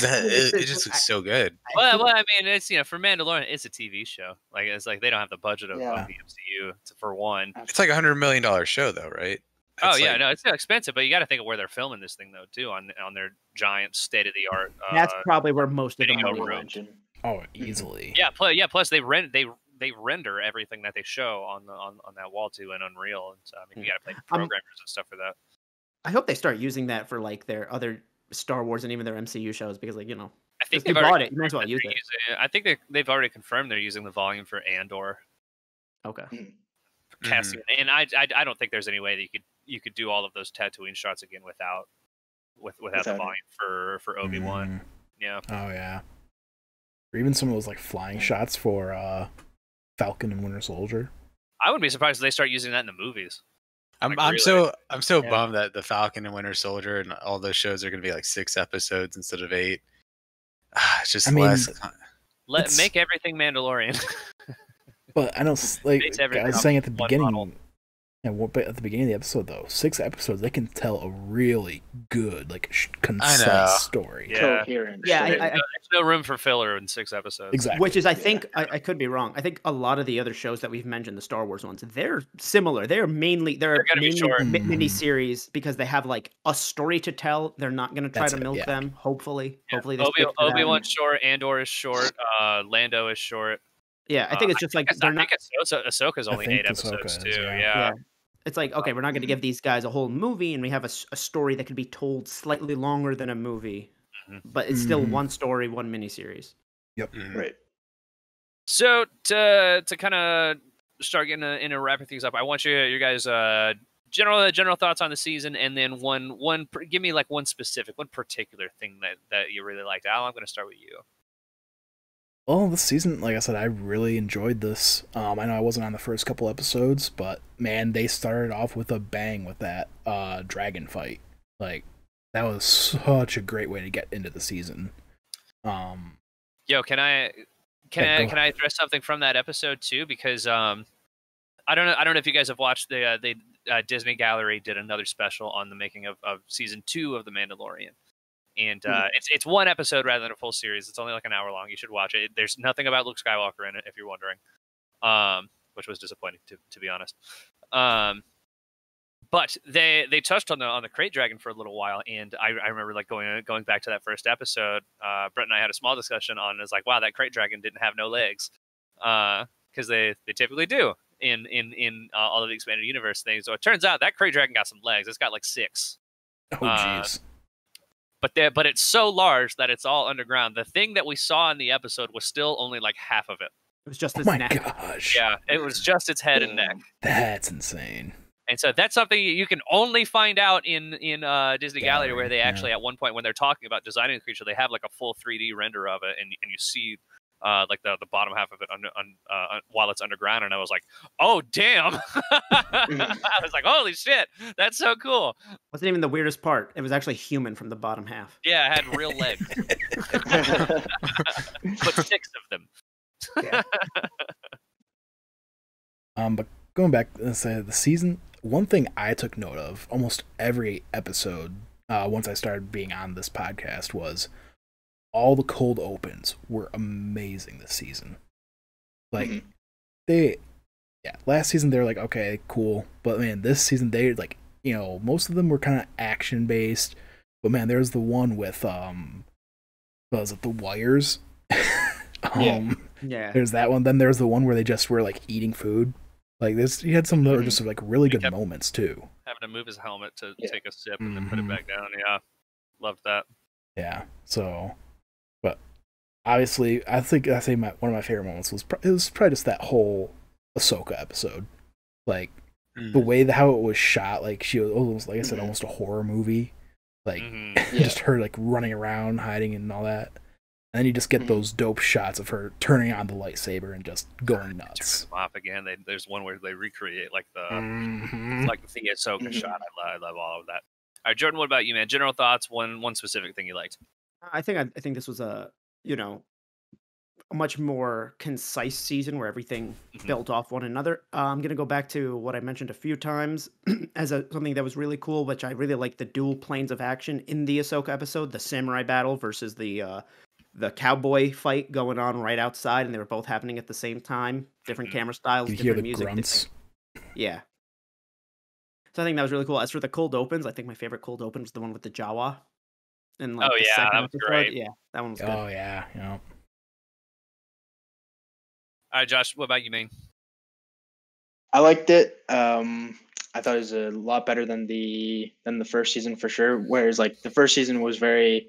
just looks so good.
Well, I mean, it's for Mandalorian, it's a TV show. Like, it's like they don't have the budget of the MCU for one.
It's like $100 million show, though, right?
It's expensive, but you got to think of where they're filming this thing, though, too, on their giant state of the art.
That's probably where most of the money
went.
Oh, easily.
Plus they render everything that they show on that wall too in Unreal, and so I mean you got to pay programmers and stuff for that.
I hope they start using that for like their other Star Wars and even their MCU shows because, like,
I think
you bought it, you might as well use it.
I think they've already confirmed they're using the volume for Andor.
Okay.
Casting, and I don't think there's any way that you could do all of those Tatooine shots again without the volume for Obi-Wan. Yeah.
Oh yeah. Or even some of those like flying shots for Falcon and Winter Soldier.
I wouldn't be surprised if they start using that in the movies.
I'm so bummed that the Falcon and Winter Soldier and all those shows are going to be like 6 episodes instead of 8. It's just less.
Make everything Mandalorian.
But I know, like I was saying at the beginning. But at the beginning of the episode, though, 6 episodes, they can tell a really good, like, concise story.
Yeah.
Coherent.
Yeah,
There's no room for filler in 6 episodes.
Exactly.
Which is, I think, I could be wrong. I think a lot of the other shows that we've mentioned, the Star Wars ones, they're similar. They're mainly mini-series because they have, like, a story to tell. They're not going to try to milk them, hopefully.
Yeah.
Hopefully they stick to that.
Obi-Wan's short, Andor is short, Lando is short.
Yeah, I think it's just like...
I think Ahsoka's only 8 episodes, too. Yeah.
It's like, okay, we're not going to give these guys a whole movie, and we have a story that could be told slightly longer than a movie, but it's still one story, one miniseries.
Yep.
Right.
So to kind of start getting into wrapping things up, I want you guys general thoughts on the season, and then give me like one particular thing that you really liked. Al, I'm going to start with you.
Well, this season, like I said, I really enjoyed this. I know I wasn't on the first couple episodes, but man, they started off with a bang with that dragon fight. Like, that was such a great way to get into the season.
Yo, can I address something from that episode too? Because I don't know if you guys have watched the Disney Gallery did another special on the making of season 2 of The Mandalorian. And it's one episode rather than a full series. It's only like an hour long. You should watch it. There's nothing about Luke Skywalker in it, if you're wondering, which was disappointing to be honest. But they touched on the crate dragon for a little while, and I remember like going back to that first episode. Brett and I had a small discussion on it. It's like, wow, that crate dragon didn't have no legs, because they typically do in all of the expanded universe things. So it turns out that crate dragon got some legs. It's got like 6.
Oh jeez.
But it's so large that it's all underground. The thing that we saw in the episode was still only like half of it.
It was just its
neck.
neck.
Gosh.
Yeah, it was just its head and neck.
That's insane.
And so that's something you can only find out in Disney Gallery, where they actually at one point when they're talking about designing the creature, they have like a full 3D render of it, and you see like the bottom half of it while it's underground, and I was like, oh damn! I was like, holy shit, that's so cool.
Wasn't even the weirdest part. It was actually human from the bottom half.
Yeah, it had real legs, but 6 of them.
Yeah.
But going back to the season, one thing I took note of almost every episode once I started being on this podcast was all the cold opens were amazing this season. Like, last season they were like, okay, cool. But man, this season they like, most of them were kind of action based. But man, there's the one with, was it the wires?
Yeah.
There's that one. Then there's the one where they just were like eating food. Like this, you had some that were just like really good moments too.
Having to move his helmet to take a sip and then put it back down. Yeah, loved that.
Yeah. So, but obviously, I think one of my favorite moments was probably just that whole Ahsoka episode. Like the way how it was shot, like she was almost, like I said, almost a horror movie. Like just her like running around, hiding and all that. And then you just get those dope shots of her turning on the lightsaber and just going nuts.
Turn them off again. There's one where they recreate like the Ahsoka shot. I love all of that. All right, Jordan, what about you, man? General thoughts. One specific thing you liked.
I think this was a much more concise season where everything built off one another. I'm gonna go back to what I mentioned a few times as something that was really cool, which I really liked the dual planes of action in the Ahsoka episode, the samurai battle versus the cowboy fight going on right outside, and they were both happening at the same time. Different camera styles,
you
different
hear the
music.
Grunts.
Yeah. So I think that was really cool. As for the cold opens, I think my favorite cold open was the one with the Jawa. And like
that was great.
Yeah, that one was good.
Oh yeah.
All right, Josh, what about you, man?
I liked it. I thought it was a lot better than the first season for sure. Whereas like the first season was very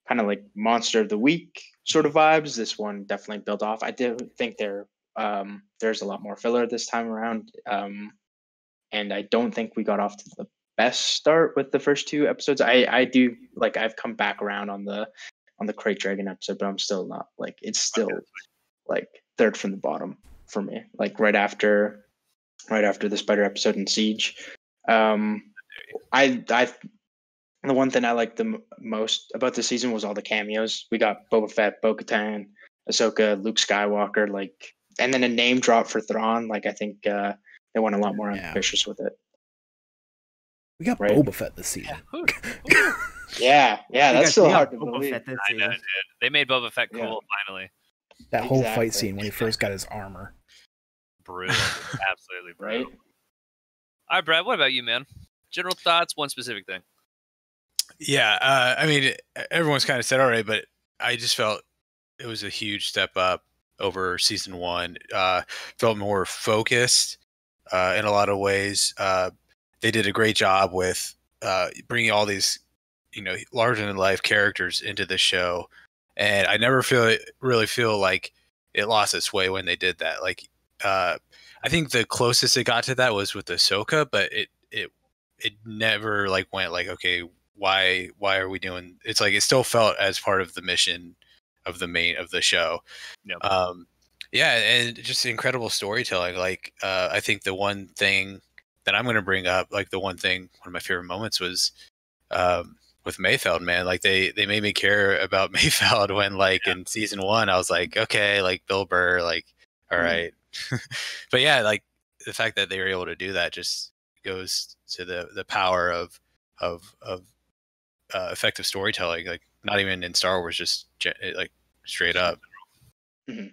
kind of like Monster of the Week sort of vibes. This one definitely built off. I did think there's a lot more filler this time around. And I don't think we got off to the best start with the first 2 episodes. I do like, I've come back around on the Crate Dragon episode, but I'm still not like, it's still like third from the bottom for me. Like right after right after the spider episode in Siege. The one thing I liked the most about the season was all the cameos. We got Boba Fett, Bo-Katan, Ahsoka, Luke Skywalker, like, and then a name drop for Thrawn. Like, I think they went a lot more ambitious with it.
We got Boba Fett this season.
Yeah, that's still hard to believe.
I know, dude. They made Boba Fett cool finally.
That whole fight scene when he first got his armor.
Brutal. Absolutely brutal. Right? All right, Brad, what about you, man? General thoughts, one specific thing.
Yeah, I mean, everyone's kind of said already, but I just felt it was a huge step up over season 1. Felt more focused in a lot of ways. They did a great job with bringing all these, larger than life characters into the show, and I never really feel like it lost its way when they did that. Like, I think the closest it got to that was with Ahsoka, but it never like went like, okay, why are we doing? It's like it still felt as part of the mission of the show.
Yep.
And just incredible storytelling. Like, I think the one thing that I'm going to bring up, like one of my favorite moments was with Mayfeld, man. Like they made me care about Mayfeld when in season 1, I was like, okay, like Bill Burr, like, all right. But yeah, like the fact that they were able to do that just goes to the power of effective storytelling, like not even in Star Wars, just like straight up.
Mm-hmm.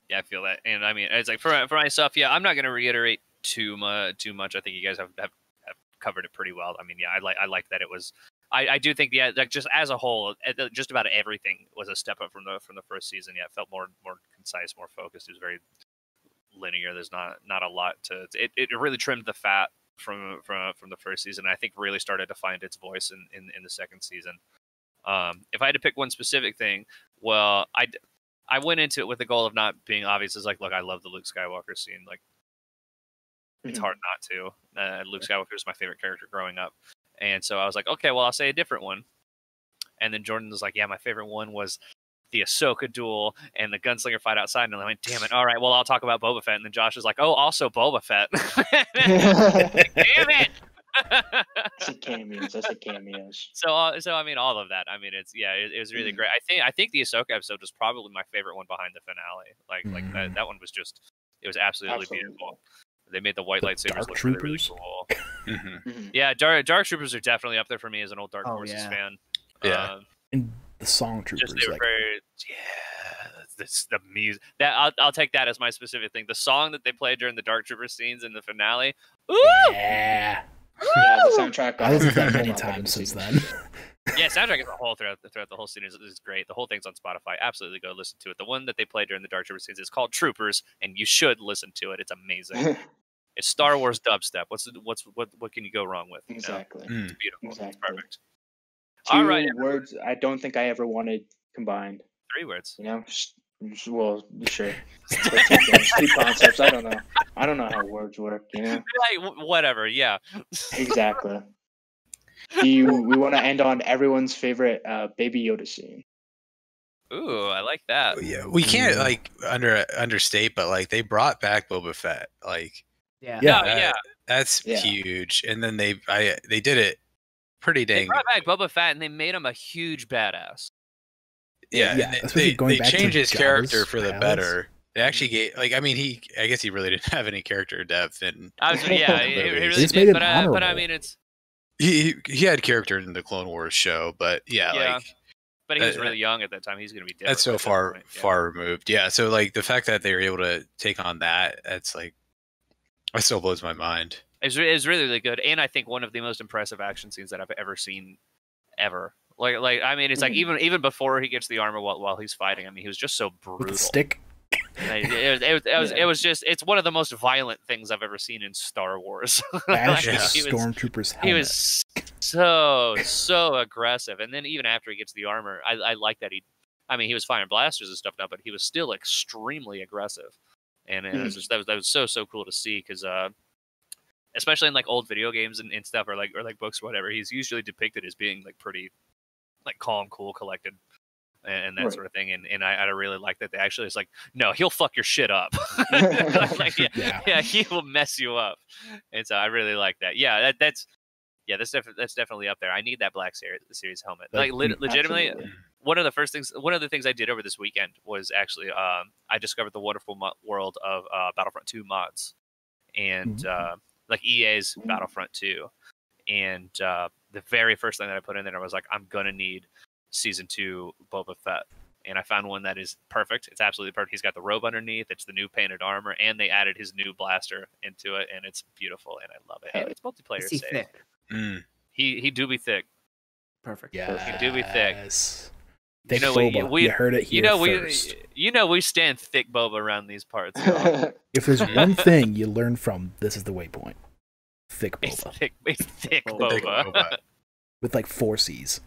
Yeah, I feel that, and I mean, it's like for myself, yeah, I'm not going to reiterate too much. I think you guys have covered it pretty well. I mean, yeah, I like that it was. I do think, yeah, like just as a whole, just about everything was a step up from the first season. Yeah, it felt more concise, more focused. It was very linear. There's not a lot to it. It really trimmed the fat from the first season. I think really started to find its voice in the second season. If I had to pick one specific thing, well, I went into it with the goal of not being obvious. As like, look, I love the Luke Skywalker scene. Like, it's hard not to. Luke Skywalker is my favorite character growing up, and so I was like, okay, well, I'll say a different one. And then Jordan was like, yeah, my favorite one was the Ahsoka duel and the gunslinger fight outside. And I went, damn it. All right, well, I'll talk about Boba Fett. And then Josh is like, oh, also Boba Fett. Damn it.
I said cameos.
So I mean, all of that. I mean, it was really great. I think the Ahsoka episode was probably my favorite one behind the finale. Like that one was just, it was absolutely beautiful. They made the white lightsabers look really, really cool. Yeah, Dark Troopers are definitely up there for me as an old Dark Forces fan.
Yeah.
And the song troopers,
they were very, the music. That I'll take that as my specific thing. The song that they played during the Dark Trooper scenes in the finale. Ooh!
Yeah.
Yeah, the soundtrack.
I listened to that many times since then.
Yeah, soundtrack as a whole throughout the whole scene is great. The whole thing's on Spotify. Absolutely go listen to it. The one that they played during the Dark Trooper scenes is called Troopers, and you should listen to it. It's amazing. It's Star Wars dubstep. What can you go wrong with?
Exactly.
It's beautiful.
Exactly.
It's perfect.
All right. Words I don't think I ever wanted combined.
3 words.
Well, sure. Two concepts. I don't know how words work.
Whatever. Yeah.
Exactly. We want to end on everyone's favorite Baby Yoda scene.
Ooh, I like that.
Yeah, we can't understate, but they brought back Boba Fett. That's huge. And then they did it pretty dang.
They brought back Boba Fett and they made him a huge badass.
Yeah. They changed his character for the better. They actually gave, I guess he really didn't have any character depth. And
he really did. But I mean, it's
he had character in the Clone Wars show, but
but he was really young at that time. He's going to be different.
That's so far removed. Yeah. So the fact that they were able to take on that still blows my mind.
It's really, really good, and I think one of the most impressive action scenes that I've ever seen, ever. Like I mean, it's like even before he gets the armor while he's fighting. I mean, he was just so brutal.
With the stick.
It was just, it's one of the most violent things I've ever seen in Star Wars.
Stormtroopers helmet.
He was so aggressive, and then even after he gets the armor, I like that he was firing blasters and stuff now, but he was still extremely aggressive, and it was just, that was so cool to see, because especially in old video games and stuff, or books or whatever, he's usually depicted as being pretty calm, cool, collected. and that sort of thing. And I really like that they actually, it's like, no, he'll fuck your shit up. Like, yeah, he will mess you up. And so I really like that. Yeah, that's definitely up there. I need that Black Series helmet. Like legitimately,
Absolutely.
one of the things I did over this weekend was actually I discovered the wonderful world of Battlefront 2 mods, and like EA's Battlefront 2. And the very first thing that I put in there, I was like, I'm gonna need Season 2 Boba Fett. And I found one that is perfect. It's absolutely perfect. He's got the robe underneath. It's the new painted armor, and they added his new blaster into it, and it's beautiful, and I love it. And it's multiplayer
Is he
safe.
thick?
He do be thick.
Perfect.
Yeah,
he do be thick.
Thick Boba. You heard it here first.
We stand thick Boba around these parts.
If there's one thing you learn from This Is the Waypoint, thick Boba.
It's thick Boba.
With like 4 C's.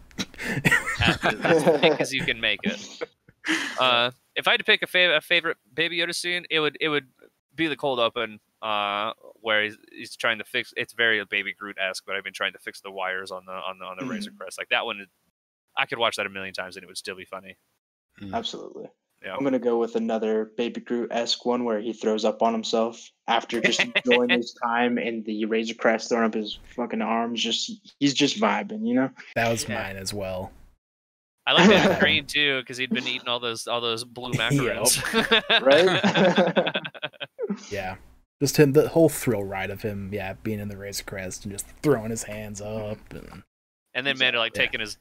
As thick as you can make it. If I had to pick a favorite Baby Yoda scene, it would be the cold open where he's trying to fix. It's very Baby Groot-esque, but I've been trying to fix the wires on the Razor Crest. Like that one, I could watch that a million times and it would still be funny.
Absolutely.
Yeah.
I'm gonna go with another Baby Groot-esque one where he throws up on himself after just enjoying his time in the Razor Crest, throwing up his fucking arms. He's just vibing, you know.
That was mine as well.
I like that green too because he'd been eating all those blue macarons.
Right?
Yeah. Just him, the whole thrill ride of him, being in the Razor Crest and just throwing his hands up
and then Mando like taking his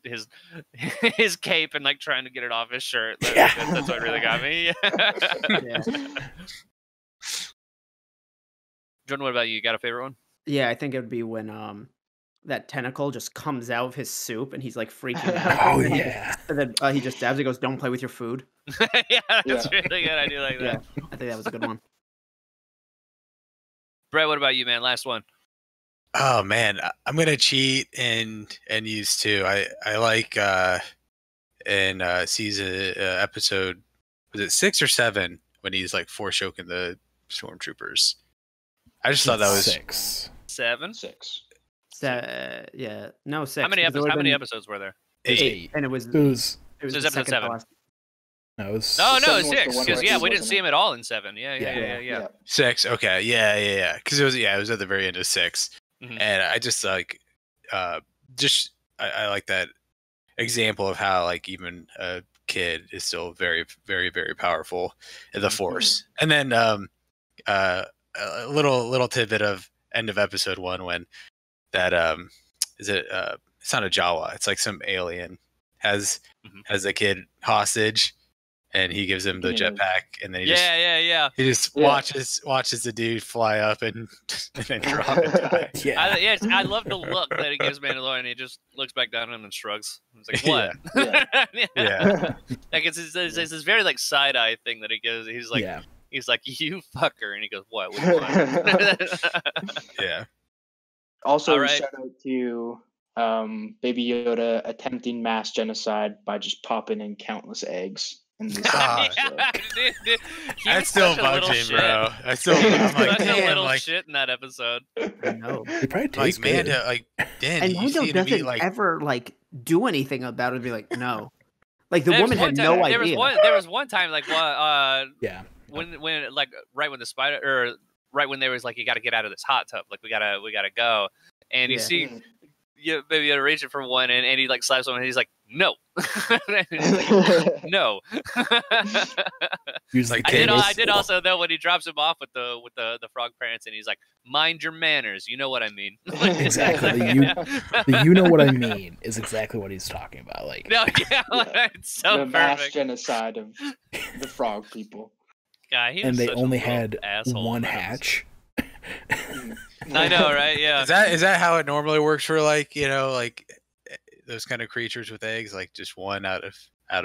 cape and like trying to get it off his shirt. That's what really got me. Jordan, what about you? You got a favorite one?
Yeah, I think it would be when that tentacle just comes out of his soup and he's like freaking out.
Oh yeah.
And then he just dabs. He goes, "Don't play with your food."
Yeah, that's really good. I do like that.
Yeah, I think that was a good one.
Brett, what about you, man? Last one.
Oh man, I'm gonna cheat and use 2. I like in season episode, was it 6 or 7 when he's like choking the stormtroopers. I just thought that was
6.
7?
6.
Yeah, no 6.
How many episodes were there?
8. And it was
episode 7.
No, it was
no, 6. Because we didn't see him at all in 7. Yeah.
6. Okay, yeah. Because it was at the very end of 6. And I just like, I like that example of how like even a kid is still very, very, very powerful in the Force. And then a little tidbit of end of episode 1 when that it's not a Jawa, it's like some alien has a kid hostage. And he gives him the jetpack, and then he just watches the dude fly up and then drop and die.
I love the look that he gives Mandalorian. He just looks back down at him and shrugs. He's like, "What?" Like it's this very like side eye thing that he gives. He's like, "You fucker," and he goes, "What?" What do you want?
Yeah.
Also, shout out to Baby Yoda attempting mass genocide by just popping in countless eggs.
Dude,
that still bugs me, bro. I'm like,
such a little shit in that episode.
No, he probably tastes
like,
good.
Man, like, Dan,
and Mando doesn't ever like do anything about it. And be like, no, like the woman had no idea.
There was one time, like, when like right when the spider or right when there was like, you got to get out of this hot tub, like we gotta go, and you see. Maybe you gotta reach it for one, and he like slaps someone, and he's like, "No, no." I did also though when he drops him off with the frog parents, and he's like, "Mind your manners," you know what I mean?
Exactly. You know what I mean is exactly what he's talking about. Like,
it's so
the
perfect.
mass genocide of the frog people.
God,
and they only had one hatch.
I know, right? Yeah.
Is that how it normally works for like like those kind of creatures with eggs? Like just one out of.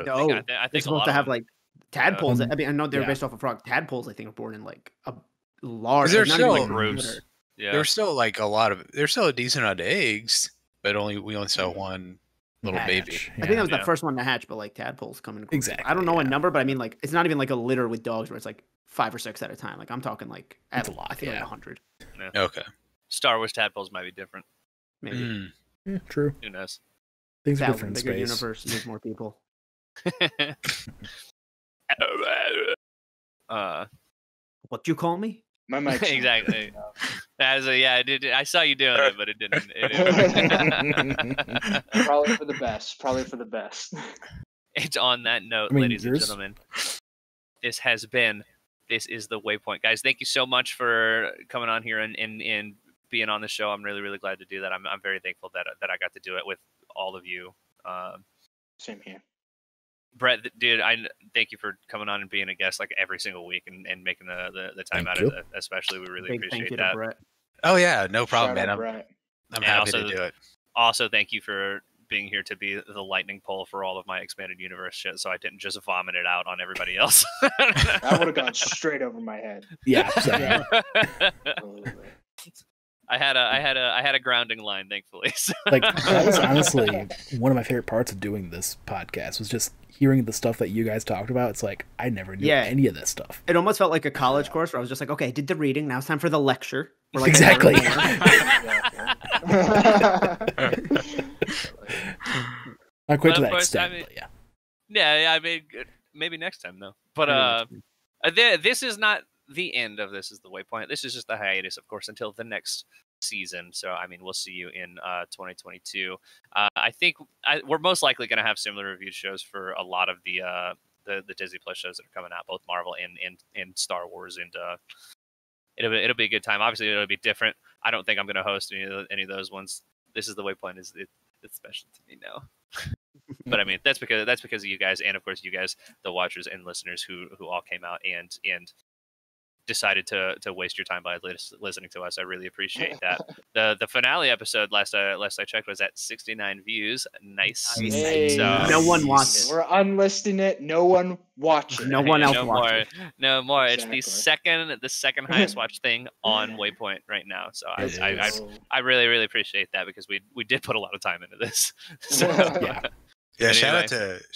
No, I think they're supposed to have like tadpoles. I mean, I know they're based off of frog. Tadpoles, I think, are born in like a large.
They're still
like groups. Yeah.
There's still like there's still a decent amount of eggs, but we only saw one little baby.
I think that was the first one to hatch, but like tadpoles come in. Exactly. I don't know a number, but I mean like it's not even like a litter with dogs where it's like 5 or 6 at a time. Like I'm talking like
that's a lot.
I feel like 100.
Yeah.
Okay.
Star Wars tadpoles might be different.
Maybe.
Yeah, true.
Who knows?
Things are different in
bigger
space.
Universe needs more people. What you call me?
My mic's
exactly. I did. I saw you doing it, but it didn't.
Probably for the best. Probably for the best.
It's on that note, ladies and gentlemen. This has been. This is the Waypoint, guys. Thank you so much for coming on here and being on the show. I'm really, really glad to do that. I'm very thankful that I got to do it with all of you.
Same here.
Brett, dude, I thank you for coming on and being a guest like every single week and making the time out of it. Especially, we really appreciate
thank you
that.
To Brett.
Oh yeah, no problem,
Shout out,
man.
Brett.
I'm happy to do it.
Also, thank you for being here to be the lightning pole for all of my expanded universe shit, so I didn't just vomit it out on everybody else.
That would have gone straight over my head.
Yeah.
I had a grounding line, thankfully. So.
Like, that was honestly one of my favorite parts of doing this podcast, was just hearing the stuff that you guys talked about. It's like, I never knew any of this stuff.
It almost felt like a college course where I was just like, okay, I did the reading, now it's time for the lecture. We're like,
exactly. Not quite to that extent, but yeah.
Yeah, I mean, maybe next time though. But this is not the end of This Is the Waypoint. This is just the hiatus, of course, until the next season. So, I mean, we'll see you in 2022. I think we're most likely going to have similar review shows for a lot of the Disney Plus shows that are coming out, both Marvel and Star Wars, and it'll be a good time. Obviously, it'll be different. I don't think I'm going to host any of those ones. This Is the Waypoint it's special to me now. But I mean, that's because of you guys, and of course you guys, the watchers and listeners who all came out and decided to waste your time by listening to us. I really appreciate that. The finale episode last I checked was at 69 views. Nice.
Hey,
no one wants it.
We're unlisting it. No one watching.
No one else watches.
No more.
Exactly.
It's the second highest watched thing on Waypoint right now. So I really, really appreciate that, because we did put a lot of time into this. So,
yeah. Anyway. Shout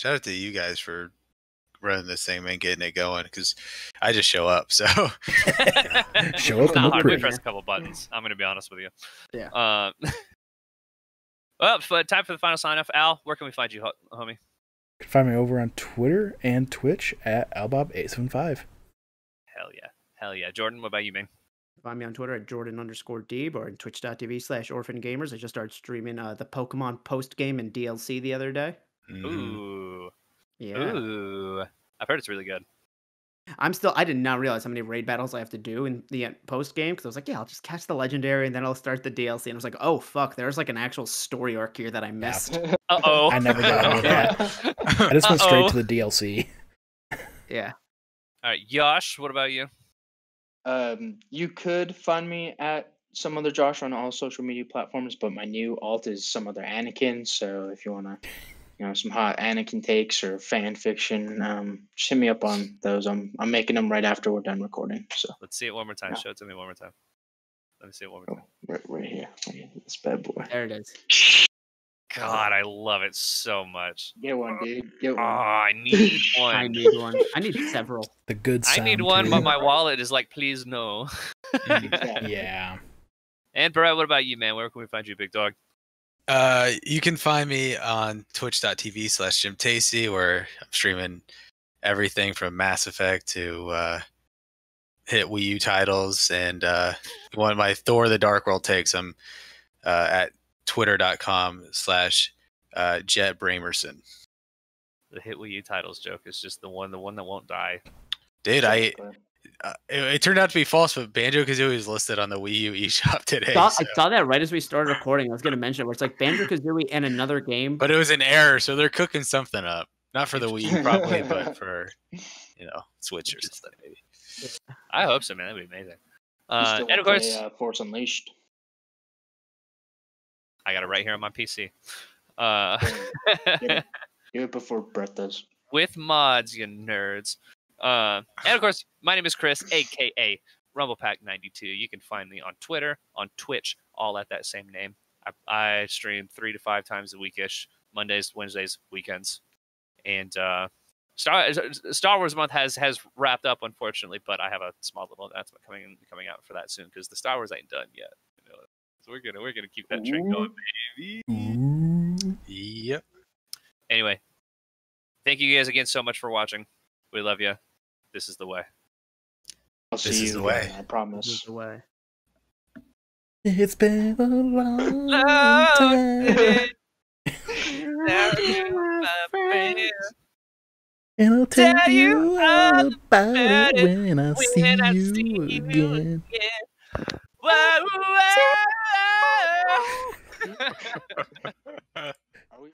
out to you guys for running this thing and getting it going, because I just show up. So
show up.
Not hard. We press a couple buttons. I'm going to be honest with you.
Yeah.
Well, but time for the final sign off. Al, where can we find you, homie?
You can find me over on Twitter and Twitch at albob875.
Hell yeah. Jordan, what about you, man?
Find me on Twitter at Jordan_Deeb or at twitch.tv/orphangamers. I just started streaming the Pokemon post game and DLC the other day.
Ooh.
Yeah.
Ooh. I've heard it's really good.
I did not realize how many raid battles I have to do in the post game, because I was like, yeah, I'll just catch the legendary and then I'll start the DLC. And I was like, oh fuck, there's like an actual story arc here that I missed.
Uh-oh.
I never got into that. I just went straight to the DLC.
Yeah.
All right, Yosh, what about you?
You could find me at some other Josh on all social media platforms, but my new alt is some other Anakin. So if you want to, some hot Anakin takes or fan fiction, just hit me up on those. I'm making them right after we're done recording. So
let's see it one more time. Show it to me one more time. Let me see it one more time.
Right here. This bad boy.
There it is.
God, I love it so much.
Get one, dude. Get one.
Oh, I need one.
I need one. I need several.
The good sound.
I need one, but my wallet is like, please no.
Yeah.
And Brett, what about you, man? Where can we find you, big dog?
You can find me on twitch.tv/JimTacey, where I'm streaming everything from Mass Effect to hit Wii U titles. And one of my Thor: The Dark World takes, I'm at twitter.com/JetBramerson.
The hit Wii U titles joke is just the one that won't die.
Dude, it turned out to be false, but Banjo-Kazooie is listed on the Wii U eShop today.
I saw that right as we started recording. I was going to mention it, where it's like Banjo-Kazooie and another game.
But it was an error, so they're cooking something up. Not for the Wii U, probably, but for, Switch or something, maybe.
I hope so, man. That'd be amazing. And of course,
Force Unleashed.
I got it right here on my PC.
Get it before Brett does.
With mods, you nerds. And of course, my name is Chris, aka RumblePack92. You can find me on Twitter, on Twitch, all at that same name. I stream 3 to 5 times a weekish, Mondays, Wednesdays, weekends. And Star Wars month has wrapped up, unfortunately, but I have a small little announcement coming out for that soon, because the Star Wars ain't done yet. So we're gonna keep that train going, baby.
Yep.
Anyway, Thank you guys again so much for watching. We love you. This is the way.
I'll see you. The way. I promise.
This is the way.
It's been a long time. And I'll tell you all about it when I see you again.
Whoa, whoa.